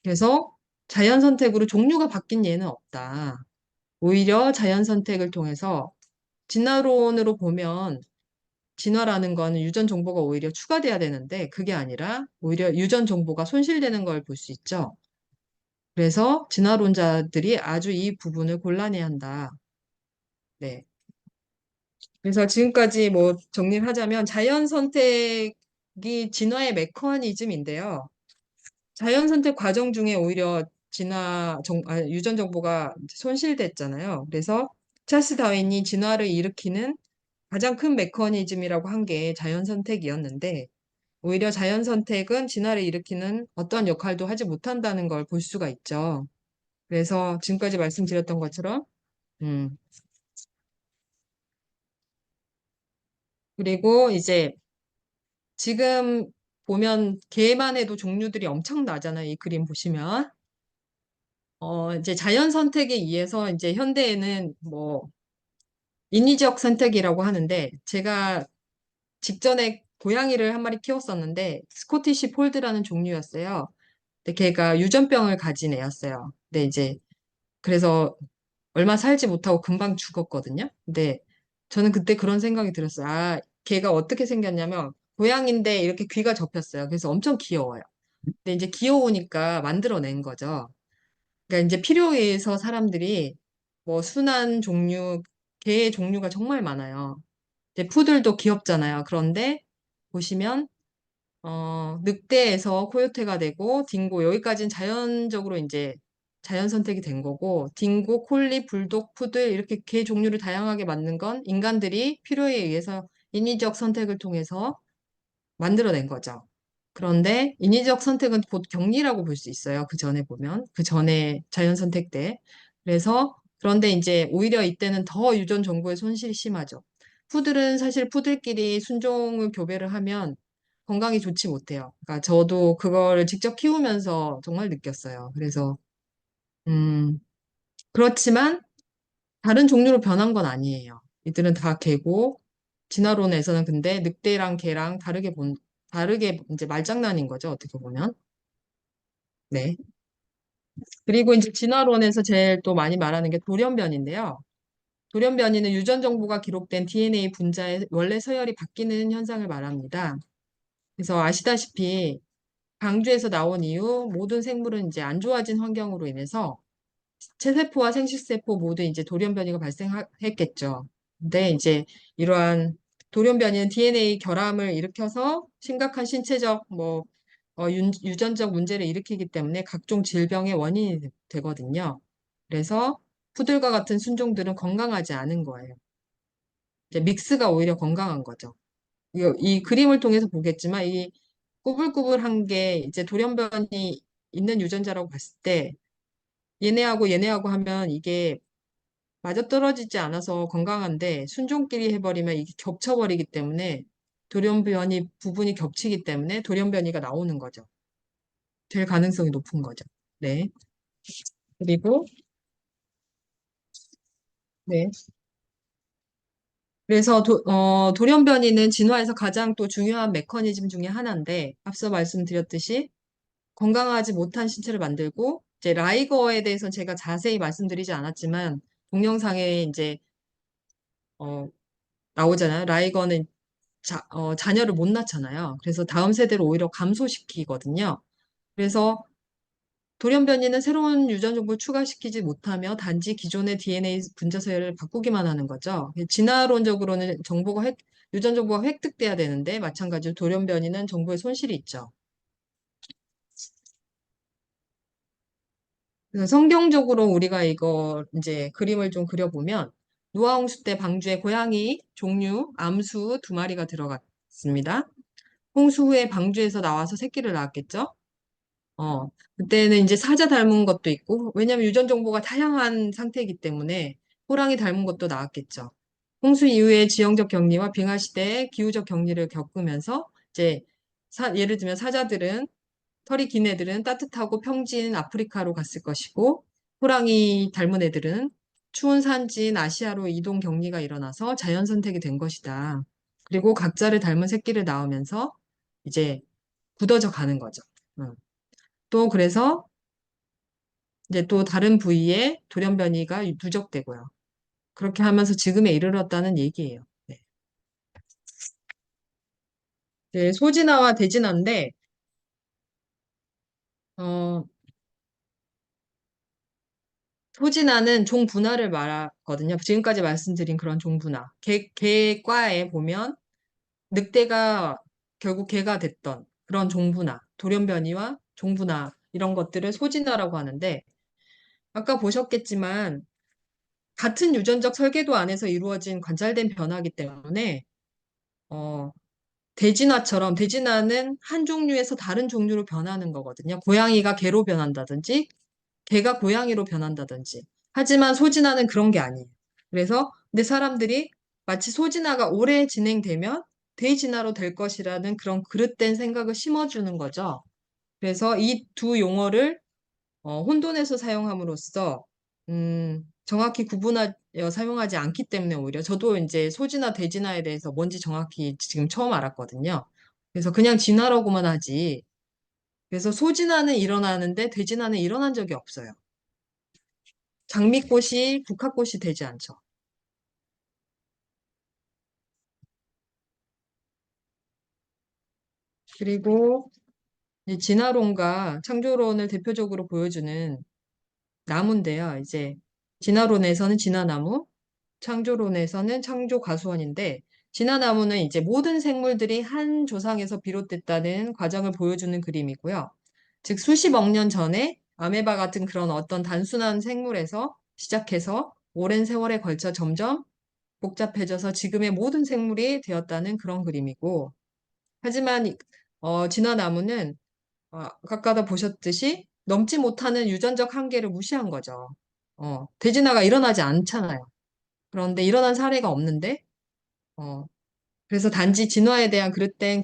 그래서 자연 선택으로 종류가 바뀐 예는 없다. 오히려 자연 선택을 통해서 진화론으로 보면 진화라는 거는 유전 정보가 오히려 추가돼야 되는데 그게 아니라 오히려 유전 정보가 손실되는 걸 볼 수 있죠. 그래서 진화론자들이 아주 이 부분을 곤란해 한다. 네. 그래서 지금까지 뭐 정리를 하자면 자연 선택이 진화의 메커니즘인데요. 자연 선택 과정 중에 오히려 유전 정보가 손실됐잖아요. 그래서 찰스 다윈이 진화를 일으키는 가장 큰 메커니즘이라고 한 게 자연 선택이었는데 오히려 자연 선택은 진화를 일으키는 어떠한 역할도 하지 못한다는 걸 볼 수가 있죠. 그래서 지금까지 말씀드렸던 것처럼 음, 그리고 이제 지금 보면 개만 해도 종류들이 엄청나잖아요. 이 그림 보시면. 이제 자연 선택에 의해서 이제 현대에는 뭐 인위적 선택이라고 하는데 제가 직전에 고양이를 한 마리 키웠었는데 스코티시 폴드라는 종류였어요. 근데 걔가 유전병을 가진 애였어요. 근데 이제 그래서 얼마 살지 못하고 금방 죽었거든요. 근데 저는 그때 그런 생각이 들었어요. 아, 걔가 어떻게 생겼냐면 고양인데 이렇게 귀가 접혔어요. 그래서 엄청 귀여워요. 근데 이제 귀여우니까 만들어낸 거죠. 그러니까 이제 필요에 의해서 사람들이 뭐 순한 종류, 개의 종류가 정말 많아요. 이제 푸들도 귀엽잖아요. 그런데 보시면 늑대에서 코요테가 되고 딩고 여기까지는 자연적으로 이제 자연 선택이 된 거고 딩고, 콜리, 불독, 푸들 이렇게 개 종류를 다양하게 만든 건 인간들이 필요에 의해서 인위적 선택을 통해서 만들어낸 거죠. 그런데 인위적 선택은 곧 격리라고 볼 수 있어요. 그 전에 보면 그 전에 자연 선택 때. 그래서 그런데 이제 오히려 이때는 더 유전 정보의 손실이 심하죠. 푸들은 사실 푸들끼리 순종을 교배를 하면 건강이 좋지 못해요. 그러니까 저도 그걸 직접 키우면서 정말 느꼈어요. 그래서 음 그렇지만 다른 종류로 변한 건 아니에요. 이들은 다 개고 진화론에서는 근데 늑대랑 개랑 다르게 이제 말장난인 거죠. 어떻게 보면. 네. 그리고 이제 진화론에서 제일 또 많이 말하는 게 돌연변인데요. 돌연변이는 유전 정보가 기록된 DNA 분자의 원래 서열이 바뀌는 현상을 말합니다. 그래서 아시다시피 방주에서 나온 이후 모든 생물은 이제 안 좋아진 환경으로 인해서 체세포와 생식세포 모두 이제 돌연변이가 발생했겠죠. 근데 이제 이러한 돌연변이는 DNA 결함을 일으켜서 심각한 신체적 유전적 문제를 일으키기 때문에 각종 질병의 원인이 되거든요. 그래서 푸들과 같은 순종들은 건강하지 않은 거예요. 이제 믹스가 오히려 건강한 거죠. 이 그림을 통해서 보겠지만 이 꾸불꾸불한 게 이제 돌연변이 있는 유전자라고 봤을 때 얘네하고 얘네하고 하면 이게 맞아떨어지지 않아서 건강한데 순종끼리 해버리면 이게 겹쳐버리기 때문에 돌연변이 부분이 겹치기 때문에 돌연변이가 나오는 거죠. 될 가능성이 높은 거죠. 네. 그리고 네. 그래서 돌연변이는 진화에서 가장 또 중요한 메커니즘 중에 하나인데 앞서 말씀드렸듯이 건강하지 못한 신체를 만들고 이제 라이거에 대해서 제가 자세히 말씀드리지 않았지만 동영상에 이제 어, 나오잖아요. 라이거는 자녀를 못 낳잖아요. 그래서 다음 세대를 오히려 감소시키거든요. 그래서 돌연변이는 새로운 유전 정보를 추가시키지 못하며 단지 기존의 DNA 분자 서열을 바꾸기만 하는 거죠. 진화론적으로는 유전 정보가 획득돼야 되는데 마찬가지로 돌연변이는 정보의 손실이 있죠. 그래서 성경적으로 우리가 이거 이제 그림을 좀 그려보면 노아홍수 때 방주에 고양이 종류 암수 두 마리가 들어갔습니다. 홍수 후에 방주에서 나와서 새끼를 낳았겠죠? 그때는 이제 사자 닮은 것도 있고, 왜냐면 유전 정보가 다양한 상태이기 때문에 호랑이 닮은 것도 나왔겠죠. 홍수 이후에 지형적 격리와 빙하 시대의 기후적 격리를 겪으면서 이제 예를 들면 사자들은 털이 긴 애들은 따뜻하고 평지인 아프리카로 갔을 것이고, 호랑이 닮은 애들은 추운 산지인 아시아로 이동 격리가 일어나서 자연 선택이 된 것이다. 그리고 각자를 닮은 새끼를 낳으면서 이제 굳어져 가는 거죠. 음. 또 그래서 이제 또 다른 부위에 돌연변이가 누적되고요. 그렇게 하면서 지금에 이르렀다는 얘기예요. 네. 네, 소진화와 대진화인데 어, 소진화는 종 분화를 말하거든요. 지금까지 말씀드린 그런 종 분화. 개과에 보면 늑대가 결국 개가 됐던 그런 종 분화, 돌연변이와 종 분화 이런 것들을 소진화라고 하는데 아까 보셨겠지만 같은 유전적 설계도 안에서 이루어진 관찰된 변화이기 때문에 어, 대진화는 한 종류에서 다른 종류로 변하는 거거든요. 고양이가 개로 변한다든지 개가 고양이로 변한다든지. 하지만 소진화는 그런 게 아니에요. 그래서 근데 사람들이 마치 소진화가 오래 진행되면 대진화로 될 것이라는 그런 그릇된 생각을 심어주는 거죠. 그래서 이 두 용어를 혼돈해서 사용함으로써 정확히 구분하여 사용하지 않기 때문에 오히려 저도 이제 소진화, 대진화에 대해서 뭔지 정확히 지금 처음 알았거든요. 그래서 그냥 진화라고만 하지. 그래서 소진화는 일어나는데 대진화는 일어난 적이 없어요. 장미꽃이 국화꽃이 되지 않죠. 그리고 이 진화론과 창조론을 대표적으로 보여주는 나무인데요. 이제 진화론에서는 진화나무, 창조론에서는 창조과수원인데 진화나무는 이제 모든 생물들이 한 조상에서 비롯됐다는 과정을 보여주는 그림이고요. 즉 수십억 년 전에 아메바 같은 그런 어떤 단순한 생물에서 시작해서 오랜 세월에 걸쳐 점점 복잡해져서 지금의 모든 생물이 되었다는 그런 그림이고 하지만 진화나무는 아까도 보셨듯이 넘지 못하는 유전적 한계를 무시한 거죠. 대진화가 일어나지 않잖아요. 그런데 일어난 사례가 없는데, 어, 그래서 단지 진화에 대한 그릇된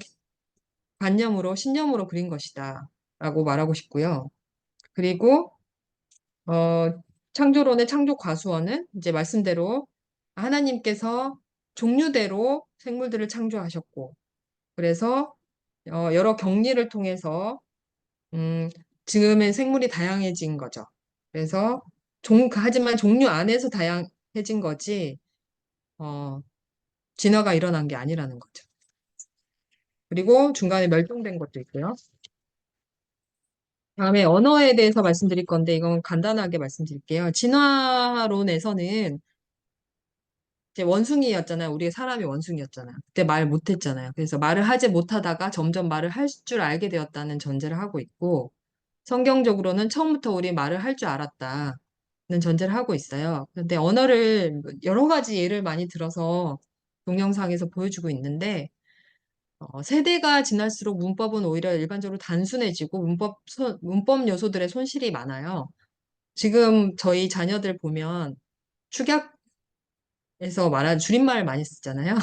관념으로, 신념으로 그린 것이다. 라고 말하고 싶고요. 그리고, 어, 창조론의 창조 과수원은 이제 말씀대로 하나님께서 종류대로 생물들을 창조하셨고, 그래서 여러 격리를 통해서 음, 지금의 생물이 다양해진 거죠. 그래서 하지만 종류 안에서 다양해진 거지, 어, 진화가 일어난 게 아니라는 거죠. 그리고 중간에 멸종된 것도 있고요. 다음에 언어에 대해서 말씀드릴 건데, 이건 간단하게 말씀드릴게요. 진화론에서는 이제 원숭이였잖아요. 우리 사람이 원숭이였잖아요. 그때 말 못했잖아요. 그래서 말을 하지 못하다가 점점 말을 할 줄 알게 되었다는 전제를 하고 있고, 성경적으로는 처음부터 우리 말을 할 줄 알았다는 전제를 하고 있어요. 그런데 언어를 여러 가지 예를 많이 들어서 동영상에서 보여주고 있는데, 세대가 지날수록 문법은 오히려 일반적으로 단순해지고 문법 요소들의 손실이 많아요. 지금 저희 자녀들 보면 축약에서 말한 줄임말 많이 쓰잖아요.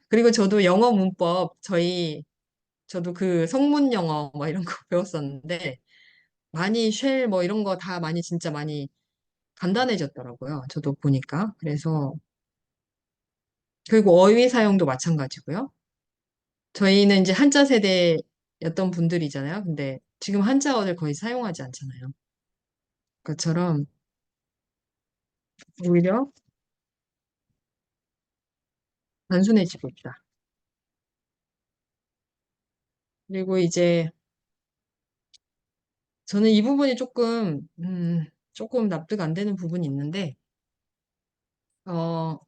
그리고 저도 영어 문법, 저도 그 성문 영어 뭐 이런 거 배웠었는데, 많이 쉘 뭐 이런 거 다 많이 진짜 많이 간단해졌더라고요. 저도 보니까. 그래서 그리고 어휘 사용도 마찬가지고요. 저희는 이제 한자 세대였던 분들이잖아요. 근데 지금 한자어를 거의 사용하지 않잖아요. 그것처럼 오히려 단순해지고 있다. 그리고 이제 저는 이 부분이 조금 납득 안 되는 부분이 있는데,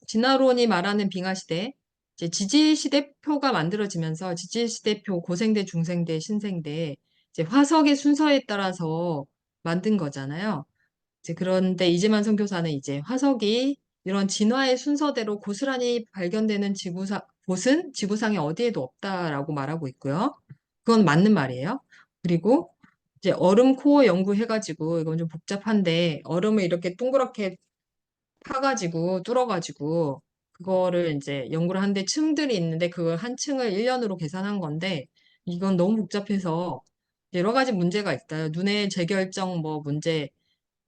진화론이 말하는 빙하 시대, 이제 지질시대표가 만들어지면서 지질시대표 고생대, 중생대, 신생대, 이제 화석의 순서에 따라서 만든 거잖아요. 이제 그런데 이재만 선교사는 이제 화석이 이런 진화의 순서대로 고스란히 발견되는 곳은 지구상에 어디에도 없다라고 말하고 있고요. 그건 맞는 말이에요. 그리고 이제 얼음 코어 연구해가지고 이건 좀 복잡한데 얼음을 이렇게 동그랗게 파가지고 뚫어가지고 그거를 이제 연구를 하는데 층들이 있는데 그걸 한 층을 1년으로 계산한 건데 이건 너무 복잡해서 여러 가지 문제가 있어요. 눈의 재결정 뭐 문제,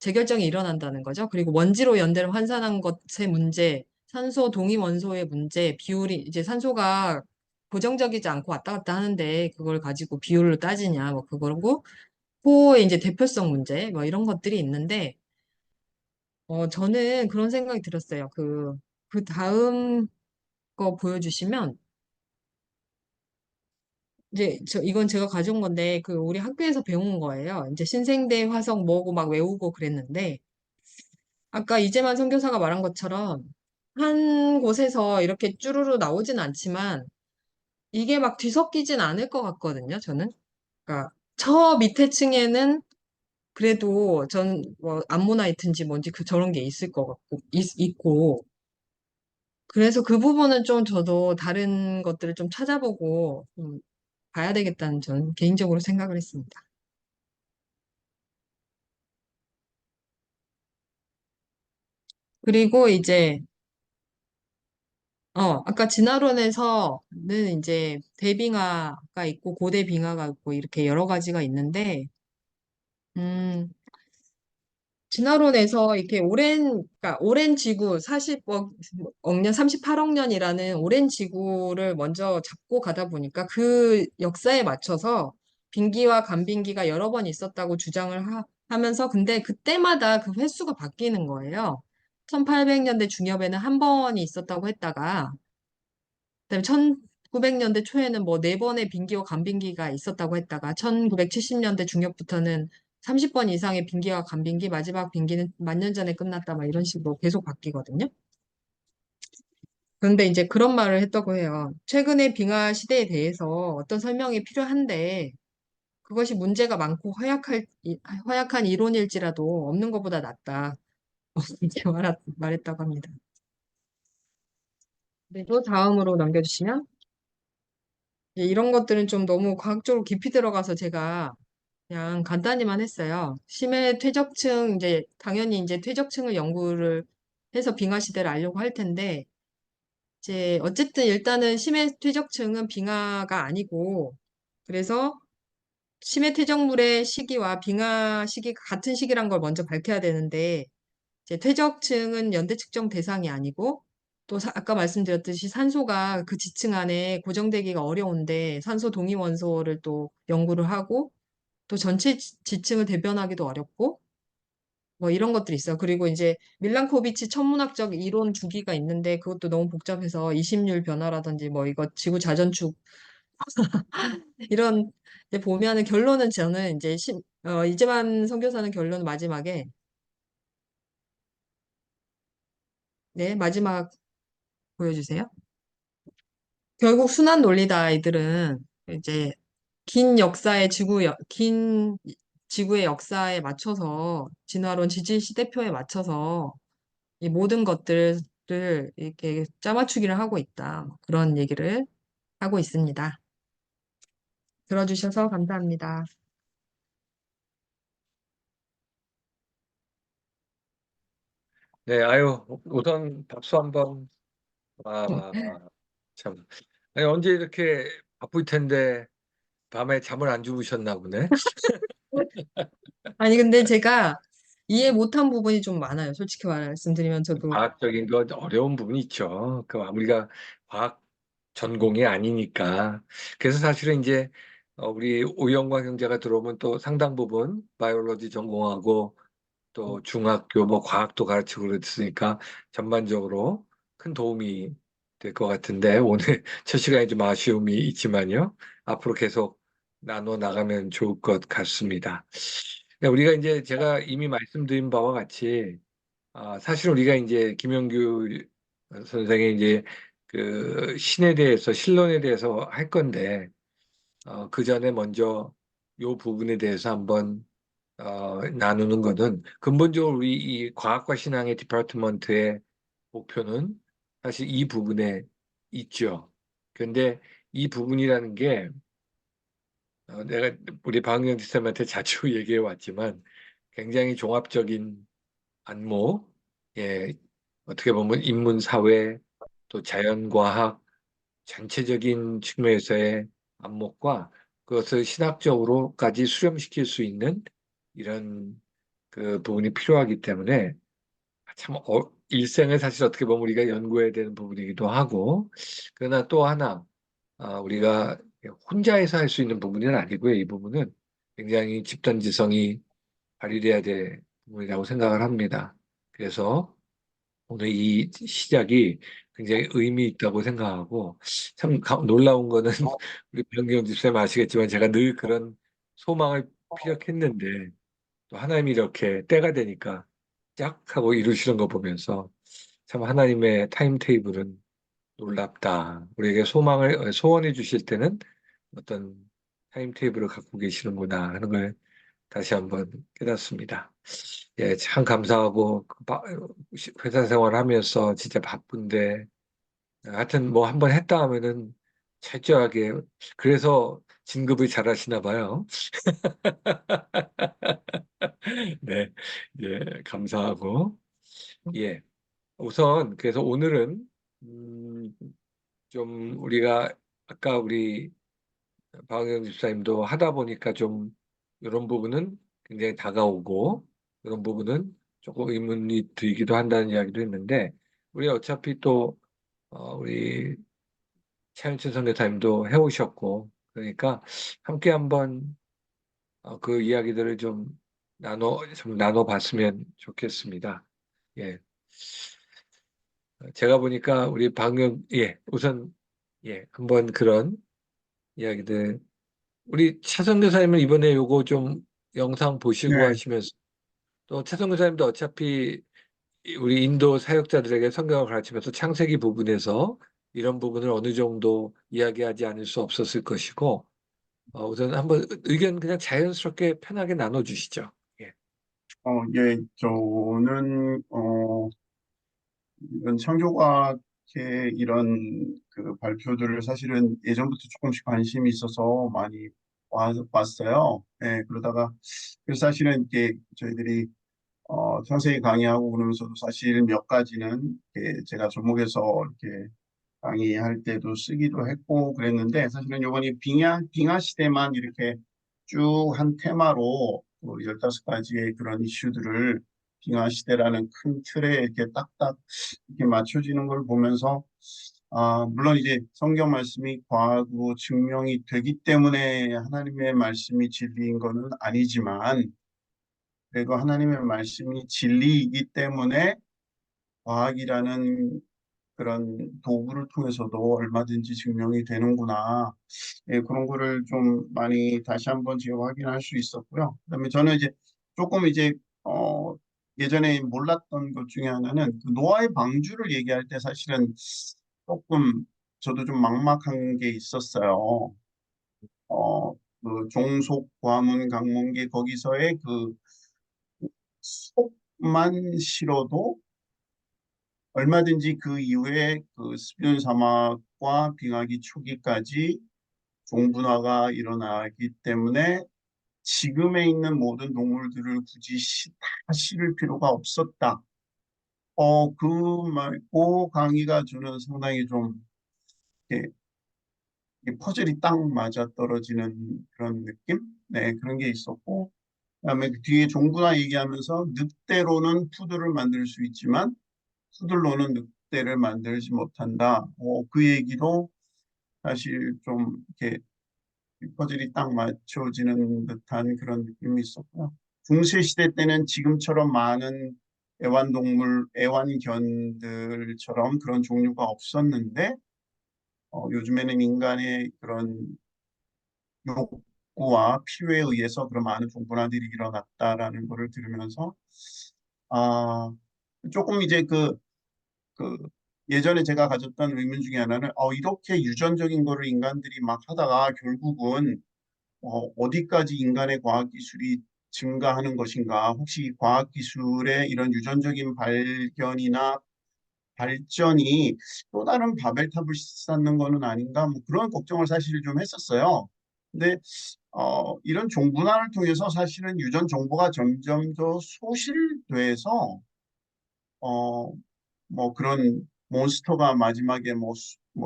재결정이 일어난다는 거죠. 그리고 원지로 연대를 환산한 것의 문제, 산소 동위 원소의 문제, 비율이 이제 산소가 고정적이지 않고 왔다 갔다 하는데 그걸 가지고 비율로 따지냐 뭐 그거고 호의 이제 대표성 문제 뭐 이런 것들이 있는데 저는 그런 생각이 들었어요. 그 다음 거 보여주시면, 이제, 이건 제가 가져온 건데, 우리 학교에서 배운 거예요. 이제 신생대 화석 뭐고 막 외우고 그랬는데, 아까 이재만 선교사가 말한 것처럼, 한 곳에서 이렇게 쭈루루 나오진 않지만, 이게 막 뒤섞이진 않을 것 같거든요, 저는. 그러니까, 저 밑에 층에는 그래도 전 뭐 암모나이트인지 뭔지 저런 게 있을 것 같고, 있고, 그래서 그 부분은 좀 저도 다른 것들을 좀 찾아보고 좀 봐야 되겠다는 저는 개인적으로 생각을 했습니다. 그리고 이제, 아까 진화론에서는 이제 대빙하가 있고 고대빙하가 있고 이렇게 여러 가지가 있는데, 음, 진화론에서 이렇게 그러니까 오랜 지구, 40억 년, 38억 년이라는 오랜 지구를 먼저 잡고 가다 보니까 그 역사에 맞춰서 빙기와 간빙기가 여러 번 있었다고 주장을 하면서 근데 그때마다 그 횟수가 바뀌는 거예요. 1800년대 중엽에는 한 번이 있었다고 했다가 그다음에 1900년대 초에는 뭐 네 번의 빙기와 간빙기가 있었다고 했다가 1970년대 중엽부터는 30번 이상의 빙기와 간빙기, 마지막 빙기는 만 년 전에 끝났다, 막 이런 식으로 계속 바뀌거든요. 그런데 이제 그런 말을 했다고 해요. 최근의 빙하 시대에 대해서 어떤 설명이 필요한데 그것이 문제가 많고 허약한 이론일지라도 없는 것보다 낫다. 이렇게 말했다고 합니다. 그리고 다음으로 넘겨주시면 이런 것들은 좀 너무 과학적으로 깊이 들어가서 제가 그냥 간단히만 했어요. 심해 퇴적층 이제 당연히 이제 퇴적층을 연구를 해서 빙하 시대를 알려고 할 텐데 이제 어쨌든 일단은 심해 퇴적층은 빙하가 아니고 그래서 심해 퇴적물의 시기와 빙하 시기가 같은 시기란 걸 먼저 밝혀야 되는데 이제 퇴적층은 연대 측정 대상이 아니고 또 아까 말씀드렸듯이 산소가 그 지층 안에 고정되기가 어려운데 산소 동위 원소를 또 연구를 하고 또 전체 지층을 대변하기도 어렵고 뭐 이런 것들이 있어요. 그리고 이제 밀란코비치 천문학적 이론 주기가 있는데 그것도 너무 복잡해서 이심률 변화라든지 뭐 이거 지구 자전축 이런 이제 보면은 결론은 저는 이제 이재만 선교사는 결론 마지막에 네 마지막 보여주세요. 결국 순환 논리다 이들은 이제 긴 지구의 역사에 맞춰서 진화론 지질 시대표에 맞춰서 이 모든 것들을 이렇게 짜맞추기를 하고 있다. 그런 얘기를 하고 있습니다. 들어주셔서 감사합니다. 네, 아유, 우선 박수 한번. 아, 참. 아니, 언제 이렇게 바쁠 텐데 밤에 잠을 안 주무셨나 보네. 아니, 근데 제가 이해 못한 부분이 좀 많아요. 솔직히 말씀드리면 저도. 과학적인 거 어려운 부분이 있죠. 그 우리가 과학 전공이 아니니까. 그래서 사실은 이제 우리 오영광 형제가 들어오면 또 상당 부분 바이올로지 전공하고 또 중학교 뭐 과학도 가르치고 그랬으니까 전반적으로 큰 도움이 될 것 같은데 오늘 첫 시간이 좀 아쉬움이 있지만요. 앞으로 계속 나눠 나가면 좋을 것 같습니다. 우리가 이제 제가 이미 말씀드린 바와 같이 사실 우리가 이제 김영규 선생의 이제 그 신에 대해서 신론에 대해서 할 건데 그 전에 먼저 요 부분에 대해서 한번 나누는 것은 근본적으로 우리 이 과학과 신앙의 디파트먼트의 목표는 사실 이 부분에 있죠. 그런데 이 부분이라는 게 내가 우리 박은영 지사님한테 자주 얘기해 왔지만 굉장히 종합적인 안목, 예, 어떻게 보면 인문사회, 또 자연과학, 전체적인 측면에서의 안목과 그것을 신학적으로까지 수렴시킬 수 있는 이런 그 부분이 필요하기 때문에 참 일생을 사실 어떻게 보면 우리가 연구해야 되는 부분이기도 하고 그러나 또 하나 우리가 혼자서 할 수 있는 부분은 아니고요. 이 부분은 굉장히 집단지성이 발휘돼야 될 부분이라고 생각을 합니다. 그래서 오늘 이 시작이 굉장히 의미 있다고 생각하고 참 놀라운 거는 우리 변경 집사님 아시겠지만 제가 늘 그런 소망을 피력했는데 또 하나님이 이렇게 때가 되니까 쫙 하고 이루시는 거 보면서 참 하나님의 타임테이블은 놀랍다. 우리에게 소망을 소원해 주실 때는 어떤 타임테이블을 갖고 계시는구나 하는 걸 다시 한번 깨닫습니다. 예, 참 감사하고 회사 생활하면서 진짜 바쁜데 하여튼 뭐 한번 했다 하면은 철저하게 그래서 진급을 잘 하시나 봐요. 네, 예, 감사하고 예, 우선 그래서 오늘은 음, 좀 우리가 아까 우리 박은영 집사님도 하다 보니까 좀 이런 부분은 굉장히 다가오고 이런 부분은 조금 의문이 들기도 한다는 이야기도 했는데 우리 어차피 또 우리 차윤철 선교사님도 해오셨고 그러니까 함께 한번 그 이야기들을 좀 좀 나눠봤으면 좋겠습니다. 예. 제가 보니까 우리 우선, 한번 그런 이야기들, 우리 차성 교사님은 이번에 요거 좀 영상 보시고 네. 하시면서, 또 차성 교사님도 어차피 우리 인도 사역자들에게 성경을 가르치면서 창세기 부분에서 이런 부분을 어느 정도 이야기하지 않을 수 없었을 것이고, 우선 한번 의견 그냥 자연스럽게 편하게 나눠주시죠. 예. 예, 저는, 이런 창조과학의 이런 그 발표들을 사실은 예전부터 조금씩 관심이 있어서 많이 왔어요. 예, 그러다가, 그래서 사실은 이게 저희들이, 상세히 강의하고 그러면서도 사실 몇 가지는 이렇게 제가 조목에서 이렇게 강의할 때도 쓰기도 했고 그랬는데 사실은 요번에 빙하 시대만 이렇게 쭉 한 테마로 그 15가지의 그런 이슈들을 빙하 시대라는 큰 틀에 이렇게 딱딱 이렇게 맞춰지는 걸 보면서 물론 이제 성경 말씀이 과학으로 증명이 되기 때문에 하나님의 말씀이 진리인 거는 아니지만 그래도 하나님의 말씀이 진리이기 때문에 과학이라는 그런 도구를 통해서도 얼마든지 증명이 되는구나. 예, 그런 거를 좀 많이 다시 한번 제가 확인할 수 있었고요. 그다음에 저는 이제 조금 이제 예전에 몰랐던 것 중에 하나는 그 노아의 방주를 얘기할 때 사실은 조금 저도 좀 막막한 게 있었어요. 그 종속 과문 강문기 거기서의 그 속만 실어도 얼마든지 그 이후에 그 스피온 사막과 빙하기 초기까지 종분화가 일어나기 때문에 지금에 있는 모든 동물들을 굳이 다 실을 필요가 없었다. 그 말고 강의가 저는 상당히 좀 이렇게 퍼즐이 딱 맞아 떨어지는 그런 느낌? 네, 그런 게 있었고, 그다음에 그 뒤에 종분화 얘기하면서 늑대로는 푸드를 만들 수 있지만 푸들로는 늑대를 만들지 못한다. 그 얘기도 사실 좀 이렇게 퍼즐이 딱 맞춰지는 듯한 그런 느낌이 있었고요. 중세 시대 때는 지금처럼 많은 애완견들처럼 그런 종류가 없었는데 요즘에는 인간의 그런 욕구와 필요에 의해서 그런 많은 종분화들이 일어났다라는 것을 들으면서 아, 조금 이제 그 예전에 제가 가졌던 의문 중에 하나는 이렇게 유전적인 거를 인간들이 막 하다가 결국은 어디까지 인간의 과학기술이 증가하는 것인가? 혹시 과학기술의 이런 유전적인 발견이나 발전이 또 다른 바벨탑을 쌓는 거는 아닌가? 뭐 그런 걱정을 사실 좀 했었어요. 근데 이런 종분할을 통해서 사실은 유전 정보가 점점 더 소실돼서 어, 뭐 그런 몬스터가 마지막에 뭐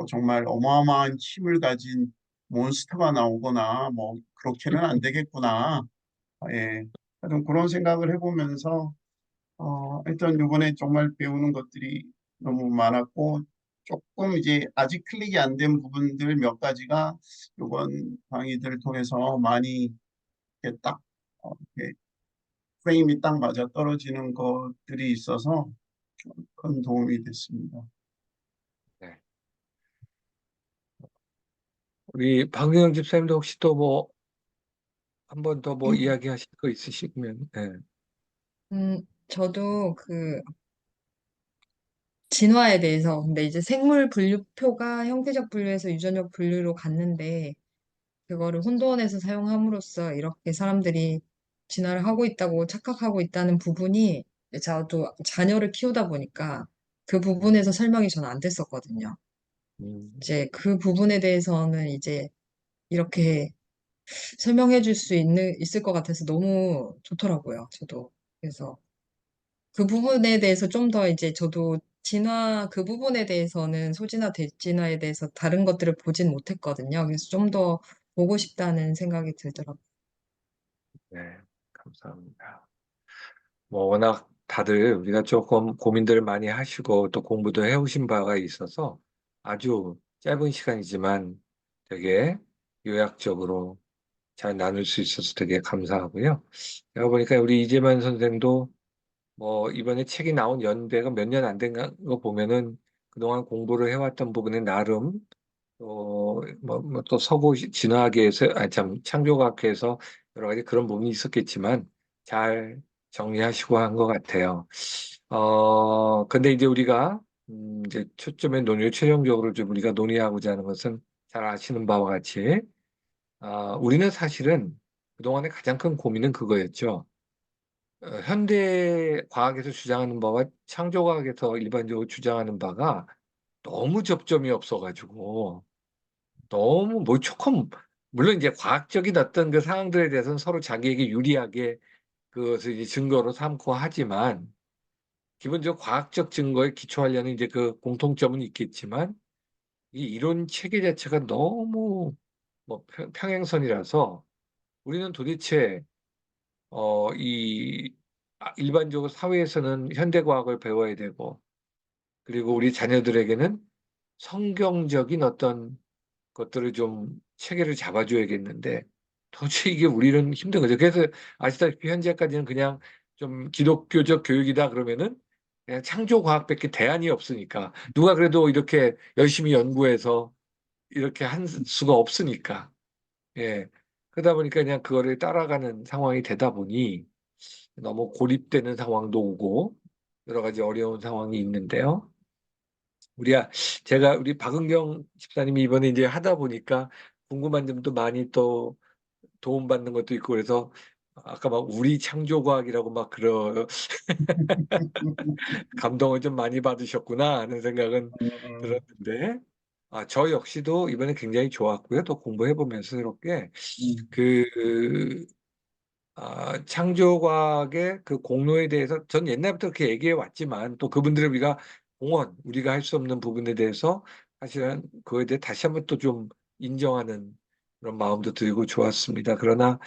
정말 어마어마한 힘을 가진 몬스터가 나오거나 뭐 그렇게는 안 되겠구나. 예. 하여튼 그런 생각을 해보면서 일단 이번에 정말 배우는 것들이 너무 많았고 조금 이제 아직 클릭이 안 된 부분들 몇 가지가 이번 강의들을 통해서 많이 이렇게 딱 이렇게 프레임이 딱 맞아 떨어지는 것들이 있어서 큰 도움이 됐습니다. 네. 우리 박경영 집사님도 혹시 또 뭐, 한 번 더 뭐 이야기하실 거 있으시면, 네. 저도 그 진화에 대해서, 근데 이제 생물 분류표가 형태적 분류에서 유전적 분류로 갔는데, 그거를 혼돈해서 사용함으로써 이렇게 사람들이 진화를 하고 있다고 착각하고 있다는 부분이 저도 자녀를 키우다 보니까 그 부분에서 설명이 저는 안 됐었거든요. 음, 이제 그 부분에 대해서는 이제 이렇게 설명해 줄 수 있을 것 같아서 너무 좋더라고요. 저도. 그래서 그 부분에 대해서 좀 더 이제 저도 진화 그 부분에 대해서는 소진화 대진화에 대해서 다른 것들을 보진 못했거든요. 그래서 좀 더 보고 싶다는 생각이 들더라고요. 네, 감사합니다. 뭐 워낙 다들 우리가 조금 고민들을 많이 하시고 또 공부도 해오신 바가 있어서 아주 짧은 시간이지만 되게 요약적으로 잘 나눌 수 있어서 되게 감사하고요. 내가 보니까 우리 이재만 선생도 뭐 이번에 책이 나온 연대가 몇 년 안 된 거 보면은 그동안 공부를 해왔던 부분에 나름 또 서구 진화학에서 참 창조과학에서 여러 가지 그런 부분이 있었겠지만 잘 정리하시고 한 것 같아요. 근데 이제 우리가 이제 초점의 논의를 최종적으로 좀 우리가 논의하고자 하는 것은 잘 아시는 바와 같이 우리는 사실은 그동안의 가장 큰 고민은 그거였죠. 현대 과학에서 주장하는 바와 창조과학에서 일반적으로 주장하는 바가 너무 접점이 없어가지고 너무 뭐 조금 물론 이제 과학적인 어떤 그 상황들에 대해서는 서로 자기에게 유리하게 그것을 이제 증거로 삼고 하지만 기본적으로 과학적 증거에 기초하려는 이제 그 공통점은 있겠지만 이 이론 체계 자체가 너무 뭐 평행선이라서 우리는 도대체 일반적으로 사회에서는 현대과학을 배워야 되고 그리고 우리 자녀들에게는 성경적인 어떤 것들을 좀 체계를 잡아줘야겠는데 도대체 이게 우리는 힘든 거죠. 그래서 아시다시피 현재까지는 그냥 좀 기독교적 교육이다 그러면은 그냥 창조과학밖에 대안이 없으니까 누가 그래도 이렇게 열심히 연구해서 이렇게 한 수가 없으니까 예 그러다 보니까 그냥 그거를 따라가는 상황이 되다 보니 너무 고립되는 상황도 오고 여러 가지 어려운 상황이 있는데요. 우리가 우리 박은경 집사님이 이번에 이제 하다 보니까 궁금한 점도 많이 또 도움받는 것도 있고 그래서 아까 막 우리 창조과학이라고 막 그런 감동을 좀 많이 받으셨구나 하는 생각은 음, 들었는데 저 역시도 이번에 굉장히 좋았고요. 또 공부해 보면서 새롭게 음, 그 창조과학의 그 공로에 대해서 전 옛날부터 그렇게 얘기해 왔지만 또 그분들을 우리가 할 수 없는 부분에 대해서 사실은 그거에 대해 다시 한번 또 좀 인정하는 그런 마음도 들고 좋았습니다. 그러나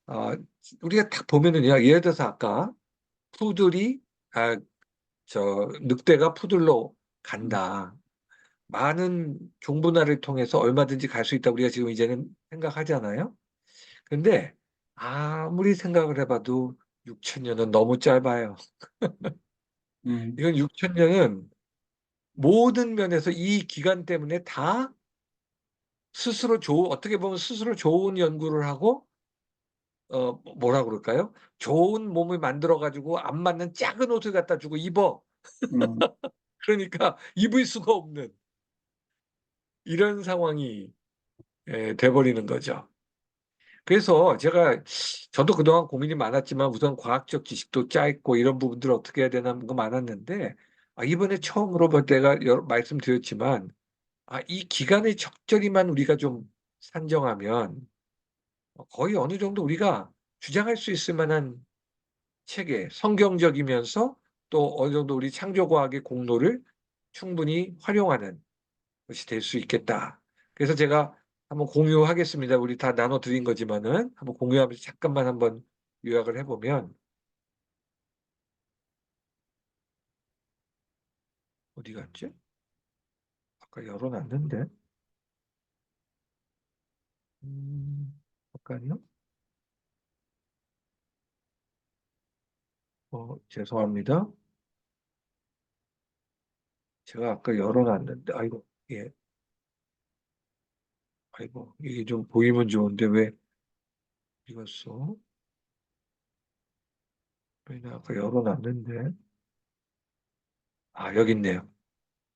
아, 우리가 딱 보면은요, 예를 들어서 아까 푸들이 아, 늑대가 푸들로 음, 간다. 많은 종분할을 통해서 얼마든지 갈 수 있다. 우리가 지금 이제는 생각하잖아요. 근데 아무리 생각을 해봐도 6천 년은 너무 짧아요. 음, 이건 6천 년은 모든 면에서 이 기간 때문에 다 어떻게 보면 스스로 좋은 연구를 하고, 뭐라 그럴까요? 좋은 몸을 만들어가지고 안 맞는 작은 옷을 갖다 주고 입어. 음, 그러니까 입을 수가 없는 이런 상황이 돼버리는 거죠. 그래서 저도 그동안 고민이 많았지만 우선 과학적 지식도 짧고 이런 부분들을 어떻게 해야 되나 거 많았는데 이번에 처음으로 내가 말씀드렸지만 이 기간을 적절히만 우리가 좀 산정하면 거의 어느 정도 우리가 주장할 수 있을 만한 체계, 성경적이면서 또 어느 정도 우리 창조과학의 공로를 충분히 활용하는 것이 될 수 있겠다. 그래서 제가 한번 공유하겠습니다. 우리 다 나눠드린 거지만은 한번 공유하면서 잠깐만 한번 요약을 해보면 어디 갔지? 아까 열어놨는데 잠깐요. 죄송합니다. 제가 아까 열어놨는데 아이고 예 아이고 이게 좀 보이면 좋은데 왜 이었어? 왜 내가 아까 열어놨는데 여기 있네요.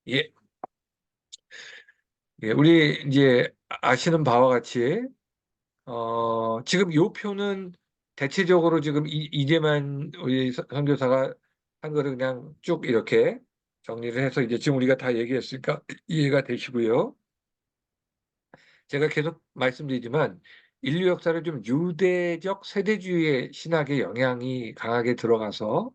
예, 예 우리 이제 아시는 바와 같이 지금 요 표는 대체적으로 지금 이재만 우리 선교사가 한 거를 그냥 쭉 이렇게 정리를 해서 이제 지금 우리가 다 얘기했으니까 이해가 되시고요. 제가 계속 말씀드리지만 인류 역사를 좀 유대적 세대주의의 신학의 영향이 강하게 들어가서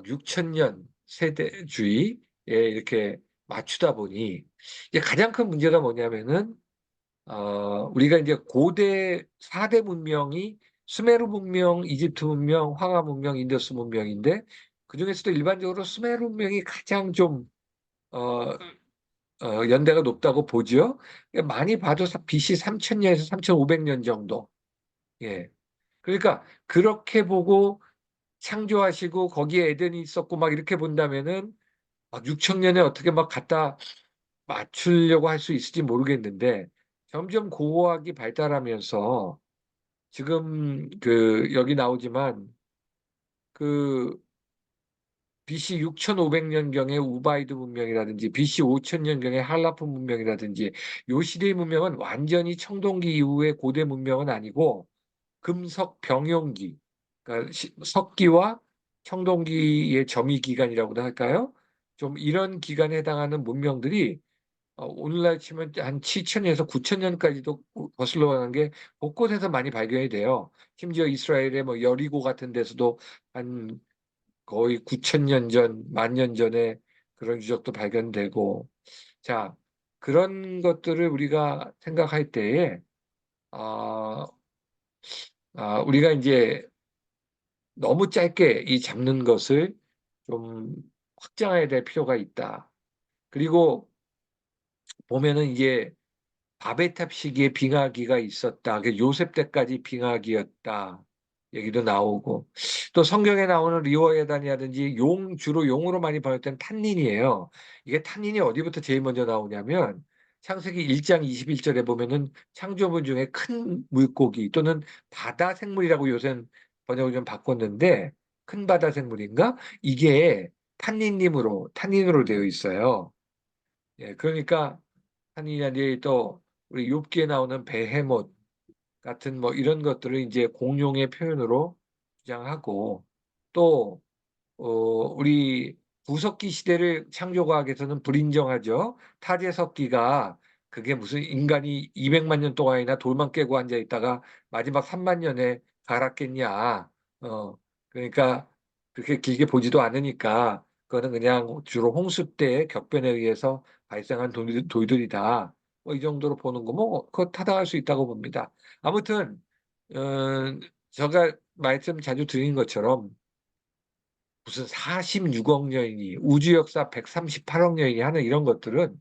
6천 년 세대주의에 이렇게 맞추다 보니 이제 가장 큰 문제가 뭐냐면은 우리가 이제 고대 4대 문명이 수메르 문명, 이집트 문명, 황하 문명, 인더스 문명인데 그중에서도 일반적으로 수메르 문명이 가장 좀 어, 연대가 높다고 보죠. 많이 봐도 BC 3000년에서 3500년 정도. 예. 그러니까 그렇게 보고 창조하시고 거기에 에덴이 있었고 막 이렇게 본다면은 막 6천 년에 어떻게 막 갖다 맞추려고 할 수 있을지 모르겠는데 점점 고고학이 발달하면서 지금 그 여기 나오지만 그 BC 6500년경의 우바이드 문명이라든지 BC 5000년경의 한라프 문명이라든지 요 시대의 문명은 완전히 청동기 이후의 고대 문명은 아니고 금석 병용기, 그러니까 석기와 청동기의 점이 기간이라고도 할까요? 좀 이런 기간에 해당하는 문명들이 오늘날 치면 한 7천에서 9천 년까지도 거슬러 가는 게 곳곳에서 많이 발견이 돼요. 심지어 이스라엘의 뭐 여리고 같은 데서도 한 거의 9천 년 전, 만 년 전에 그런 유적도 발견되고, 자, 그런 것들을 우리가 생각할 때에, 아, 우리가 이제 너무 짧게 이 잡는 것을 좀 확장해야 될 필요가 있다. 그리고 보면은 이게 바벨탑 시기에 빙하기가 있었다. 그 요셉 때까지 빙하기였다. 얘기도 나오고 또 성경에 나오는 리워에단이라든지 주로 용으로 많이 번역된 탄닌이에요. 이게 탄닌이 어디부터 제일 먼저 나오냐면 창세기 1장 21절에 보면은 창조물 중에 큰 물고기 또는 바다 생물이라고 요새는 번역을 좀 바꿨는데 큰 바다 생물인가? 이게 탄닌으로 되어 있어요. 예, 그러니까 탄닌이 또 우리 욥기에 나오는 베헤못 같은 뭐 이런 것들을 이제 공룡의 표현으로 주장하고 또 우리 구석기 시대를 창조과학에서는 불인정하죠. 타제석기가 그게 무슨 인간이 200만 년 동안이나 돌만 깨고 앉아 있다가 마지막 3만 년에 갈았겠냐. 그러니까 그렇게 길게 보지도 않으니까 그거는 그냥 주로 홍수 때 격변에 의해서 발생한 돌들이다. 뭐 이 정도로 보는 거 뭐 그거 타당할 수 있다고 봅니다. 아무튼 어, 제가 말씀 자주 드린 것처럼 무슨 46억 년이니 우주 역사 138억 년이니 하는 이런 것들은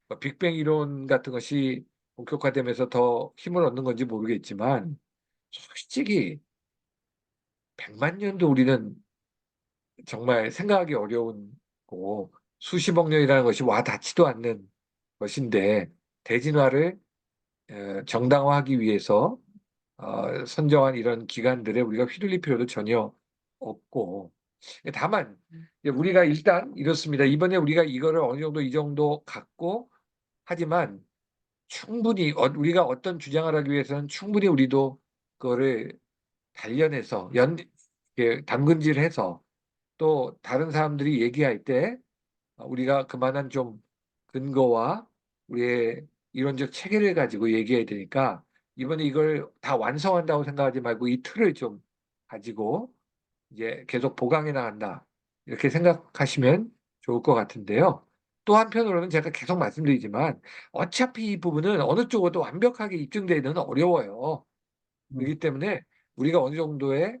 뭐 빅뱅 이론 같은 것이 본격화되면서 더 힘을 얻는 건지 모르겠지만 솔직히 100만 년도 우리는 정말 생각하기 어려운 거고 수십억 년이라는 것이 와 닿지도 않는 것인데 대진화를 정당화하기 위해서 선정한 이런 기관들에 우리가 휘둘릴 필요도 전혀 없고 다만 이제 우리가 일단 이렇습니다. 이번에 우리가 이거를 어느 정도 이 정도 갖고 하지만 충분히 우리가 어떤 주장을 하기 위해서는 충분히 우리도 그거를 단련해서 담근질해서 또 다른 사람들이 얘기할 때 우리가 그만한 좀 근거와 우리의 이론적 체계를 가지고 얘기해야 되니까 이번에 이걸 다 완성한다고 생각하지 말고 이 틀을 좀 가지고 이제 계속 보강해 나간다. 이렇게 생각하시면 좋을 것 같은데요. 또 한편으로는 제가 계속 말씀드리지만 어차피 이 부분은 어느 쪽으로도 완벽하게 입증되기는 어려워요. 음, 그렇기 때문에 우리가 어느 정도의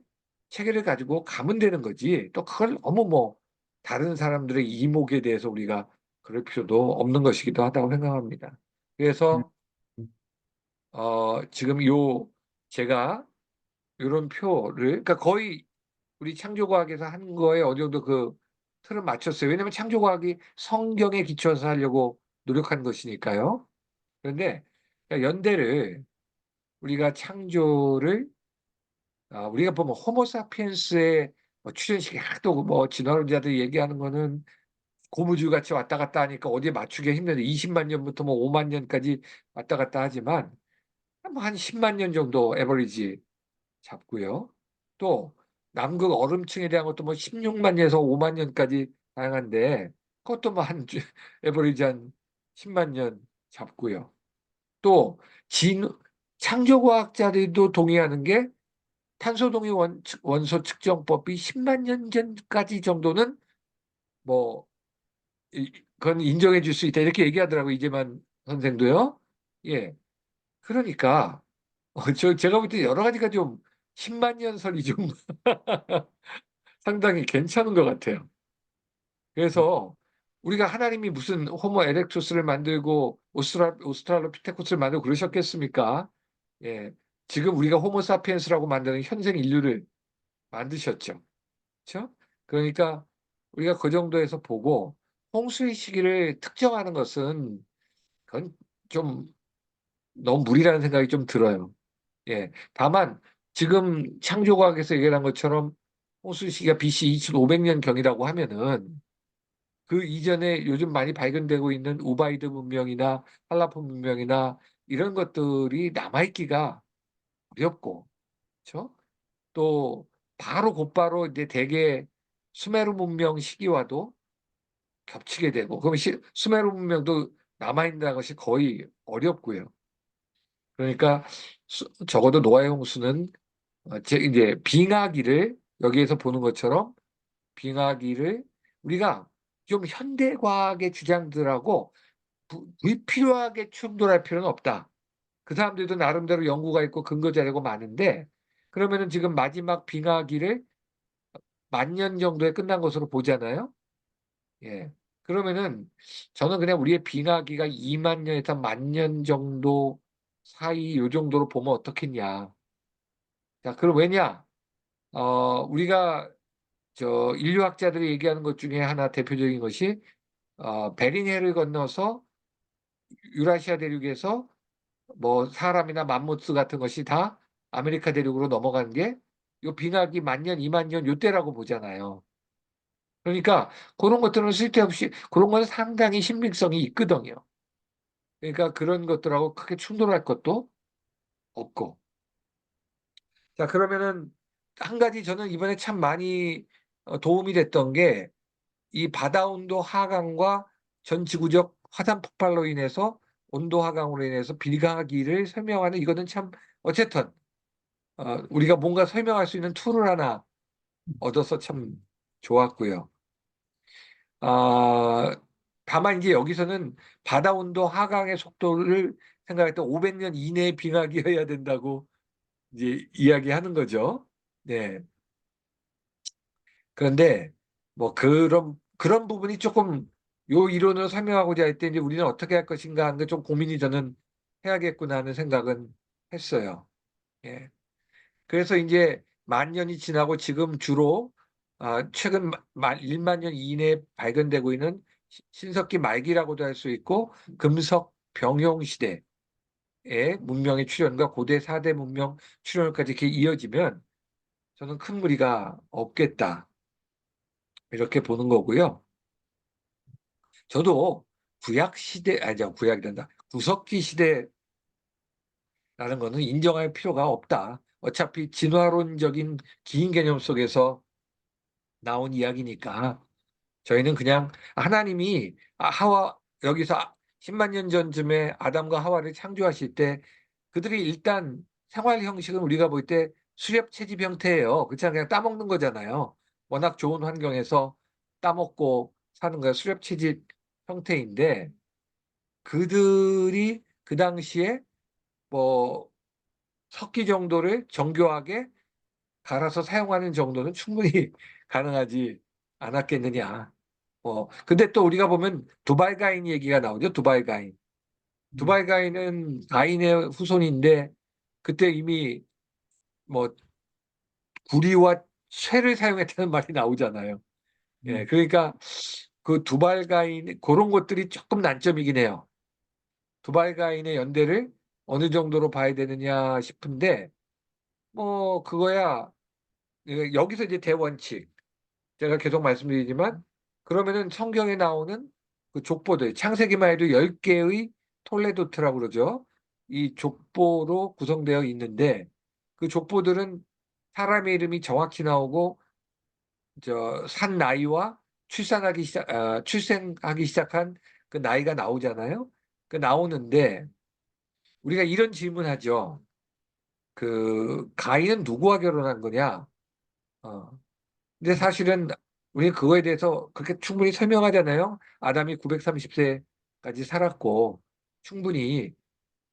체계를 가지고 가면 되는 거지. 또 그걸 너무 뭐 다른 사람들의 이목에 대해서 우리가 그럴 필요도 없는 것이기도 하다고 생각합니다. 음, 그래서 음, 지금 제가 이런 표를 그러니까 거의 우리 창조과학에서 한 거에 어느 정도 그 틀을 맞췄어요. 왜냐하면 창조과학이 성경에 기초해서 하려고 노력한 것이니까요. 그런데 연대를 우리가 창조를 우리가 보면 호모사피엔스의 뭐 출현식이 하도 뭐 진화론자들이 얘기하는 거는 고무줄 같이 왔다 갔다 하니까 어디에 맞추기가 힘든데 20만 년부터 뭐 5만 년까지 왔다 갔다 하지만 뭐한 10만 년 정도 에버리지 잡고요. 또 남극 얼음층에 대한 것도 뭐 16만 년에서 5만 년까지 다양한데 그것도 뭐한 에버리지 한 10만 년 잡고요. 또 창조과학자들도 동의하는 게 탄소 동위 원소 측정법이 10만 년 전까지 정도는 뭐 그건 인정해 줄 수 있다 이렇게 얘기하더라고 이재만 선생도요. 예. 그러니까 제가 볼 때 여러 가지가 좀 10만 년 설이 좀 상당히 괜찮은 것 같아요. 그래서 우리가 하나님이 무슨 호모 에렉투스를 만들고 오스트랄로피테쿠스를 만들고 그러셨겠습니까? 예. 지금 우리가 호모사피엔스라고 만드는 현생 인류를 만드셨죠. 그렇죠? 그러니까 우리가 그 정도에서 보고 홍수의 시기를 특정하는 것은 그건 좀 너무 무리라는 생각이 좀 들어요. 예. 다만 지금 창조과학에서 얘기한 것처럼 홍수 시기가 BC 2500년 경이라고 하면은 그 이전에 요즘 많이 발견되고 있는 우바이드 문명이나 한라포 문명이나 이런 것들이 남아있기가 어렵고, 그렇죠? 또 바로 곧바로 이제 대개 수메르 문명 시기와도 겹치게 되고, 그럼 수메르 문명도 남아있는 것이 거의 어렵고요. 그러니까 적어도 노아의 홍수는 이제 빙하기를 여기에서 보는 것처럼 빙하기를 우리가 좀 현대 과학의 주장들하고 불필요하게 충돌할 필요는 없다. 그 사람들도 나름대로 연구가 있고 근거 자료가 많은데 그러면은 지금 마지막 빙하기를 10,000년 정도에 끝난 것으로 보잖아요. 예. 그러면은 저는 그냥 우리의 빙하기가 2만 년에서 10,000년 정도 사이 요 정도로 보면 어떻겠냐. 자, 그럼 왜냐? 우리가 저 인류학자들이 얘기하는 것 중에 하나 대표적인 것이 베링해를 건너서 유라시아 대륙에서 뭐 사람이나 맘모스 같은 것이 다 아메리카 대륙으로 넘어가는 게 요 빙하기 10,000년, 2만 년 요때라고 보잖아요. 그러니까 그런 것들은 쓸데없이 그런 건 상당히 신빙성이 있거든요. 그러니까 그런 것들하고 크게 충돌할 것도 없고. 자, 그러면은 한 가지 저는 이번에 참 많이 도움이 됐던 게 이 바다 온도 하강과 전 지구적 화산 폭발로 인해서 온도 하강으로 인해서 빌가기를 설명하는 이거는 참 어쨌든 우리가 뭔가 설명할 수 있는 툴을 하나 얻어서 참 좋았고요. 아, 다만 이제 여기서는 바다 온도 하강의 속도를 생각할 때 500년 이내의 빙하기여야 된다고 이제 이야기하는 거죠. 네. 그런데 뭐 그런 부분이 조금 요 이론을 설명하고자 할 때 이제 우리는 어떻게 할 것인가 하는 게 좀 고민이 저는 해야겠구나 하는 생각은 했어요. 예. 그래서 이제 10,000년이 지나고 지금 주로 최근 1만 년 이내에 발견되고 있는 신석기 말기라고도 할 수 있고 금석 병용 시대의 문명의 출현과 고대 4대 문명 출현까지 이렇게 이어지면 저는 큰 무리가 없겠다. 이렇게 보는 거고요. 저도 구약 시대, 아니죠, 구약이란다. 구석기 시대라는 거는 인정할 필요가 없다. 어차피 진화론적인 긴 개념 속에서 나온 이야기니까 저희는 그냥 하나님이 여기서 10만 년 전쯤에 아담과 하와를 창조하실 때 그들이 일단 생활 형식은 우리가 볼 때 수렵 채집 형태예요. 그렇지 않아요? 그냥 따먹는 거잖아요. 워낙 좋은 환경에서 따먹고 사는 거야. 수렵 채집 형태인데 그들이 그 당시에 뭐 석기 정도를 정교하게 갈아서 사용하는 정도는 충분히 가능하지 않았겠느냐. 근데 또 우리가 보면 두발 가인 얘기가 나오죠. 두발 가인. 두발 가인은 가인의 후손인데 그때 이미 뭐 구리와 쇠를 사용했다는 말이 나오잖아요. 예, 음, 그러니까 그 두발 가인 그런 것들이 조금 난점이긴 해요. 두발 가인의 연대를 어느 정도로 봐야 되느냐 싶은데 뭐 그거야 여기서 이제 대원칙 제가 계속 말씀드리지만 그러면은 성경에 나오는 그 족보들 창세기만 해도 10개의 톨레도트라고 그러죠. 이 족보로 구성되어 있는데 그 족보들은 사람의 이름이 정확히 나오고 저 산 나이와 출생하기 시작한 그 나이가 나오잖아요. 그 나오는데 우리가 이런 질문하죠. 그 가인은 누구와 결혼한 거냐? 어. 근데 사실은 우리 그거에 대해서 그렇게 충분히 설명하잖아요. 아담이 930세까지 살았고 충분히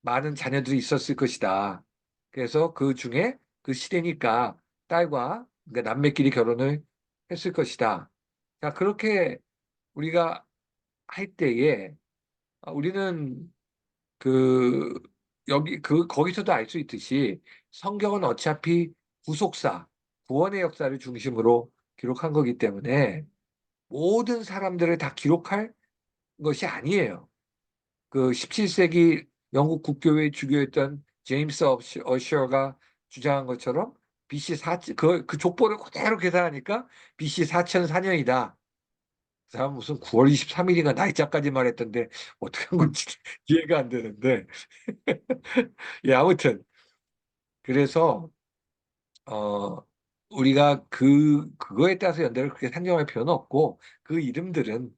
많은 자녀들이 있었을 것이다. 그래서 그 중에 그 시대니까 딸과 그러니까 남매끼리 결혼을 했을 것이다. 자, 그렇게 우리가 할 때에 우리는 그 거기서도 알 수 있듯이 성경은 어차피 구속사, 구원의 역사를 중심으로 기록한 거기 때문에 모든 사람들을 다 기록할 것이 아니에요. 그 17세기 영국 국교회 주교였던 제임스 어셔가 주장한 것처럼 BC 4, 그 족보를 그대로 계산하니까 BC 4004년이다. 그 사람 무슨 9월 23일인가 날짜까지 말했던데 어떻게 한 건지 이해가 안 되는데. 예, 아무튼 그래서 어 우리가 그거에 따라서 연대를 그렇게 산정할 필요는 없고 그 이름들은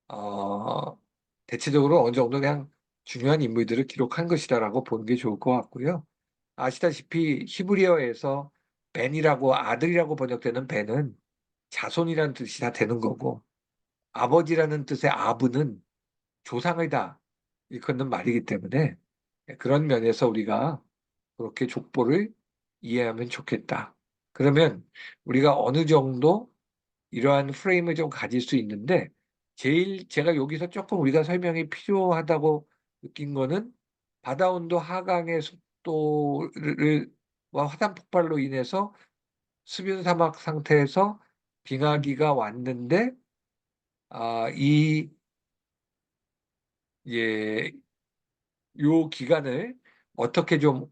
어 대체적으로 어느 정도 그냥 중요한 인물들을 기록한 것이다라고 보는 게 좋을 것 같고요. 아시다시피 히브리어에서 벤이라고 아들이라고 번역되는 벤은 자손이라는 뜻이 다 되는 거고 아버지라는 뜻의 아브는 조상을 다 일컫는 말이기 때문에 그런 면에서 우리가 그렇게 족보를 이해하면 좋겠다. 그러면 우리가 어느 정도 이러한 프레임을 좀 가질 수 있는데 제일 제가 여기서 조금 우리가 설명이 필요하다고 느낀 거는 바다온도 하강의 속도를 와 화산 폭발로 인해서 수변 사막 상태에서 빙하기가 왔는데 이 예, 요 기간을 어떻게 좀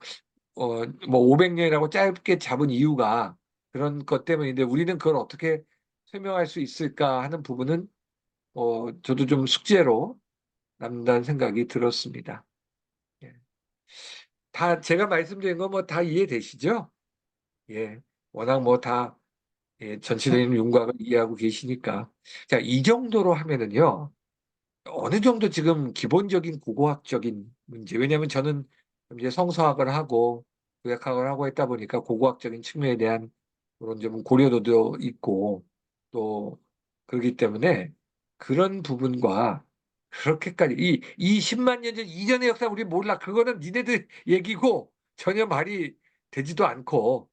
뭐 500년이라고 짧게 잡은 이유가 그런 것 때문인데 우리는 그걸 어떻게 설명할 수 있을까 하는 부분은 저도 좀 숙제로 남다는 생각이 들었습니다. 예. 다 제가 말씀드린 거 뭐 다 이해되시죠? 예. 워낙 뭐 다 전체적인 윤곽을 이해하고 계시니까. 자, 이 정도로 하면은요. 어느 정도 지금 기본적인 고고학적인 문제. 왜냐하면 저는 이제 성서학을 하고 구약학을 하고 했다 보니까 고고학적인 측면에 대한 그런 좀 고려도도 있고 또 그렇기 때문에 그런 부분과 그렇게까지 이 10만 년 전 이전의 역사 우리 몰라. 그거는 니네들 얘기고 전혀 말이 되지도 않고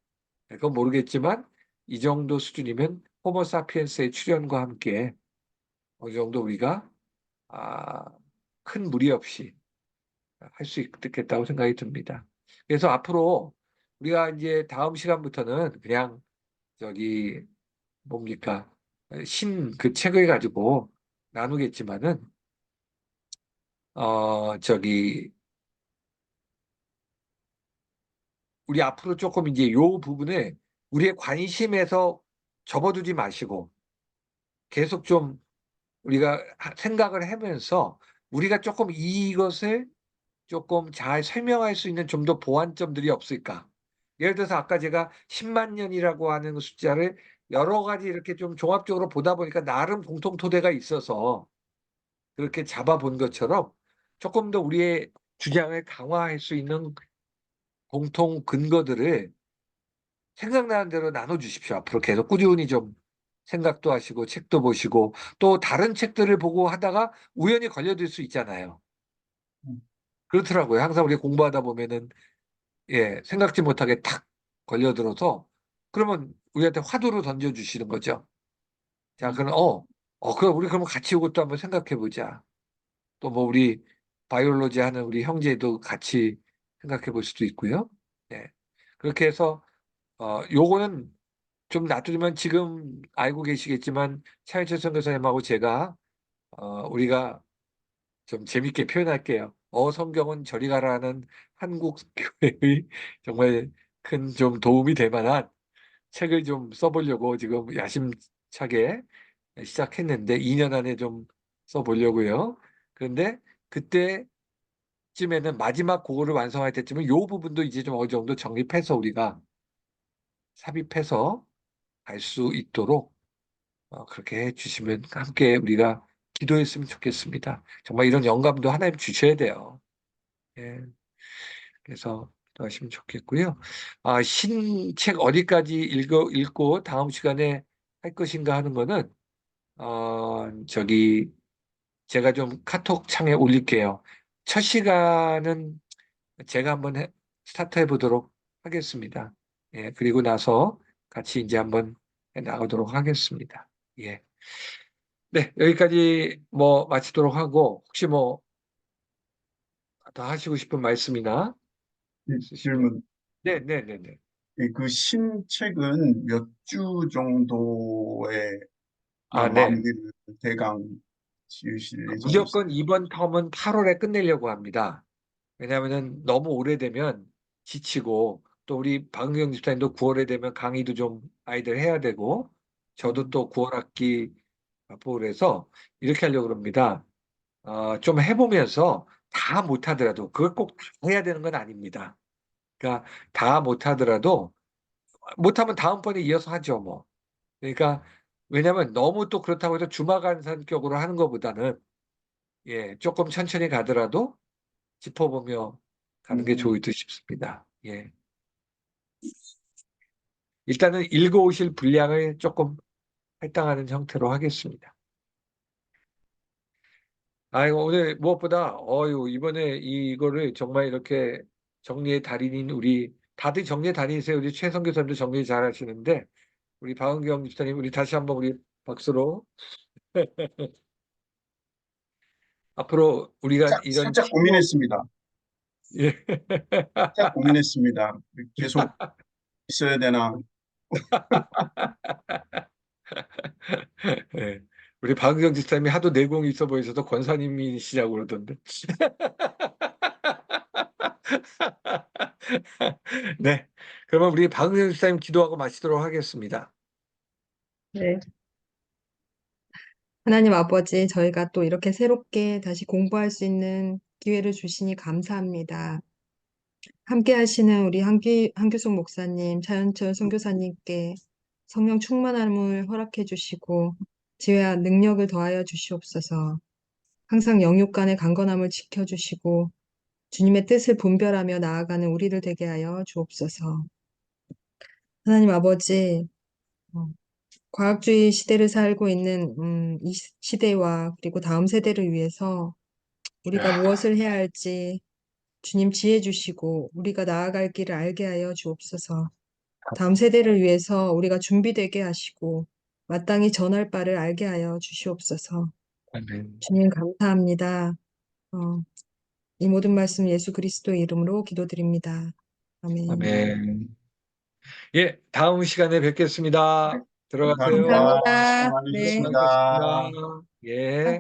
그건 모르겠지만 이 정도 수준이면 호모사피엔스의 출현과 함께 어느 정도 우리가 아, 큰 무리 없이 할 수 있겠다고 생각이 듭니다. 그래서 앞으로 우리가 이제 다음 시간부터는 그냥 저기 뭡니까 그 책을 가지고 나누겠지만은 저기 우리 앞으로 조금 이제 요 부분에 우리의 관심에서 접어두지 마시고 계속 좀 우리가 생각을 하면서 우리가 조금 이것을 조금 잘 설명할 수 있는 좀 더 보완점들이 없을까? 예를 들어서 아까 제가 10만 년이라고 하는 숫자를 여러 가지 이렇게 좀 종합적으로 보다 보니까 나름 공통 토대가 있어서 그렇게 잡아본 것처럼 조금 더 우리의 주장을 강화할 수 있는 공통 근거들을 생각나는 대로 나눠주십시오. 앞으로 계속 꾸준히 좀 생각도 하시고 책도 보시고 또 다른 책들을 보고 하다가 우연히 걸려들 수 있잖아요. 음, 그렇더라고요. 항상 우리 공부하다 보면은 생각지 못하게 탁 걸려들어서 그러면 우리한테 화두로 던져주시는 거죠. 자, 음, 그럼 그럼 우리 그러면 같이 이것도 한번 생각해 보자. 또 뭐 우리 바이올로지 하는 우리 형제도 같이 생각해 볼 수도 있고요. 네. 그렇게 해서 요거는 좀 놔두면 지금 알고 계시겠지만 차인철 선교사님하고 제가 우리가 좀 재밌게 표현할게요. 성경은 저리 가라는 한국 교회의 정말 큰 좀 도움이 될 만한 책을 좀 써보려고 지금 야심차게 시작했는데 2년 안에 좀 써보려고요. 그런데 그때쯤에는 마지막 그거를 완성할 때쯤은 요 부분도 이제 좀 어느 정도 정립해서 우리가 삽입해서 갈 수 있도록 그렇게 해주시면 함께 우리가 기도했으면 좋겠습니다. 정말 이런 영감도 하나님 주셔야 돼요. 예, 그래서 기도하시면 좋겠고요. 신책 어디까지 읽고 다음 시간에 할 것인가 하는 거는 저기 제가 좀 카톡 창에 올릴게요. 첫 시간은 제가 한번 스타트 해보도록 하겠습니다. 예, 그리고 나서 같이 이제 한번 해 나가도록 하겠습니다. 예. 네, 여기까지 뭐 마치도록 하고 혹시 뭐 더 하시고 싶은 말씀이나 있으시면. 질문. 네, 네, 네, 네. 그 신책은 몇 주 정도에 아, 네. 마무리를 대강 지으실 예정이세요? 무조건 이번 텀은 8월에 끝내려고 합니다. 왜냐하면은 너무 오래되면 지치고 또 우리 박은경 집사님도 9월에 되면 강의도 좀 아이들 해야 되고 저도 또 9월 학기 바쁘고 그래서 이렇게 하려고 합니다. 좀 해보면서 다 못하더라도 그걸 꼭 다 해야 되는 건 아닙니다. 그러니까 다 못하더라도 못하면 다음번에 이어서 하죠 뭐. 그러니까 왜냐하면 너무 또 그렇다고 해서 주마간 성격으로 하는 것보다는 예, 조금 천천히 가더라도 짚어보며 가는 게 음, 좋을 듯 싶습니다. 예. 일단은 읽어오실 분량을 조금 할당하는 형태로 하겠습니다. 아이고, 오늘 무엇보다, 이번에 이거를 정말 이렇게 정리의 달인인 우리, 다들 정리의 달인이세요. 우리 최성 교사님도 정리 잘 하시는데, 우리 박은경 집사님, 우리 다시 한번 우리 박수로. 앞으로 우리가 이런 살짝 팀워크, 고민했습니다. 예. 살짝 고민했습니다. 계속 있어야 되나? 예. 우리 박은경 집사님이 하도 내공이 있어 보이셔서 권사님이시라고 그러던데. 네. 그러면 우리 박은경 집사님 기도하고 마치도록 하겠습니다. 네. 하나님 아버지, 저희가 또 이렇게 새롭게 다시 공부할 수 있는 기회를 주시니 감사합니다. 함께 하시는 우리 한규숙 목사님, 차현철 선교사님께 성령 충만함을 허락해 주시고 지혜와 능력을 더하여 주시옵소서. 항상 영육 간의 강건함을 지켜주시고 주님의 뜻을 분별하며 나아가는 우리를 되게 하여 주옵소서. 하나님 아버지, 어, 과학주의 시대를 살고 있는 이 시대와 그리고 다음 세대를 위해서 우리가 무엇을 해야 할지 주님 지혜 주시고 우리가 나아갈 길을 알게 하여 주옵소서. 다음 세대를 위해서 우리가 준비되게 하시고 마땅히 전할 바를 알게 하여 주시옵소서. 아멘. 주님 감사합니다. 어, 이 모든 말씀 예수 그리스도의 이름으로 기도드립니다. 아멘. 아멘. 예, 다음 시간에 뵙겠습니다. 들어가세요. 감사합니다. 수고 감사합니다. 네. 많으셨습니다. 수고하셨습니다. 예.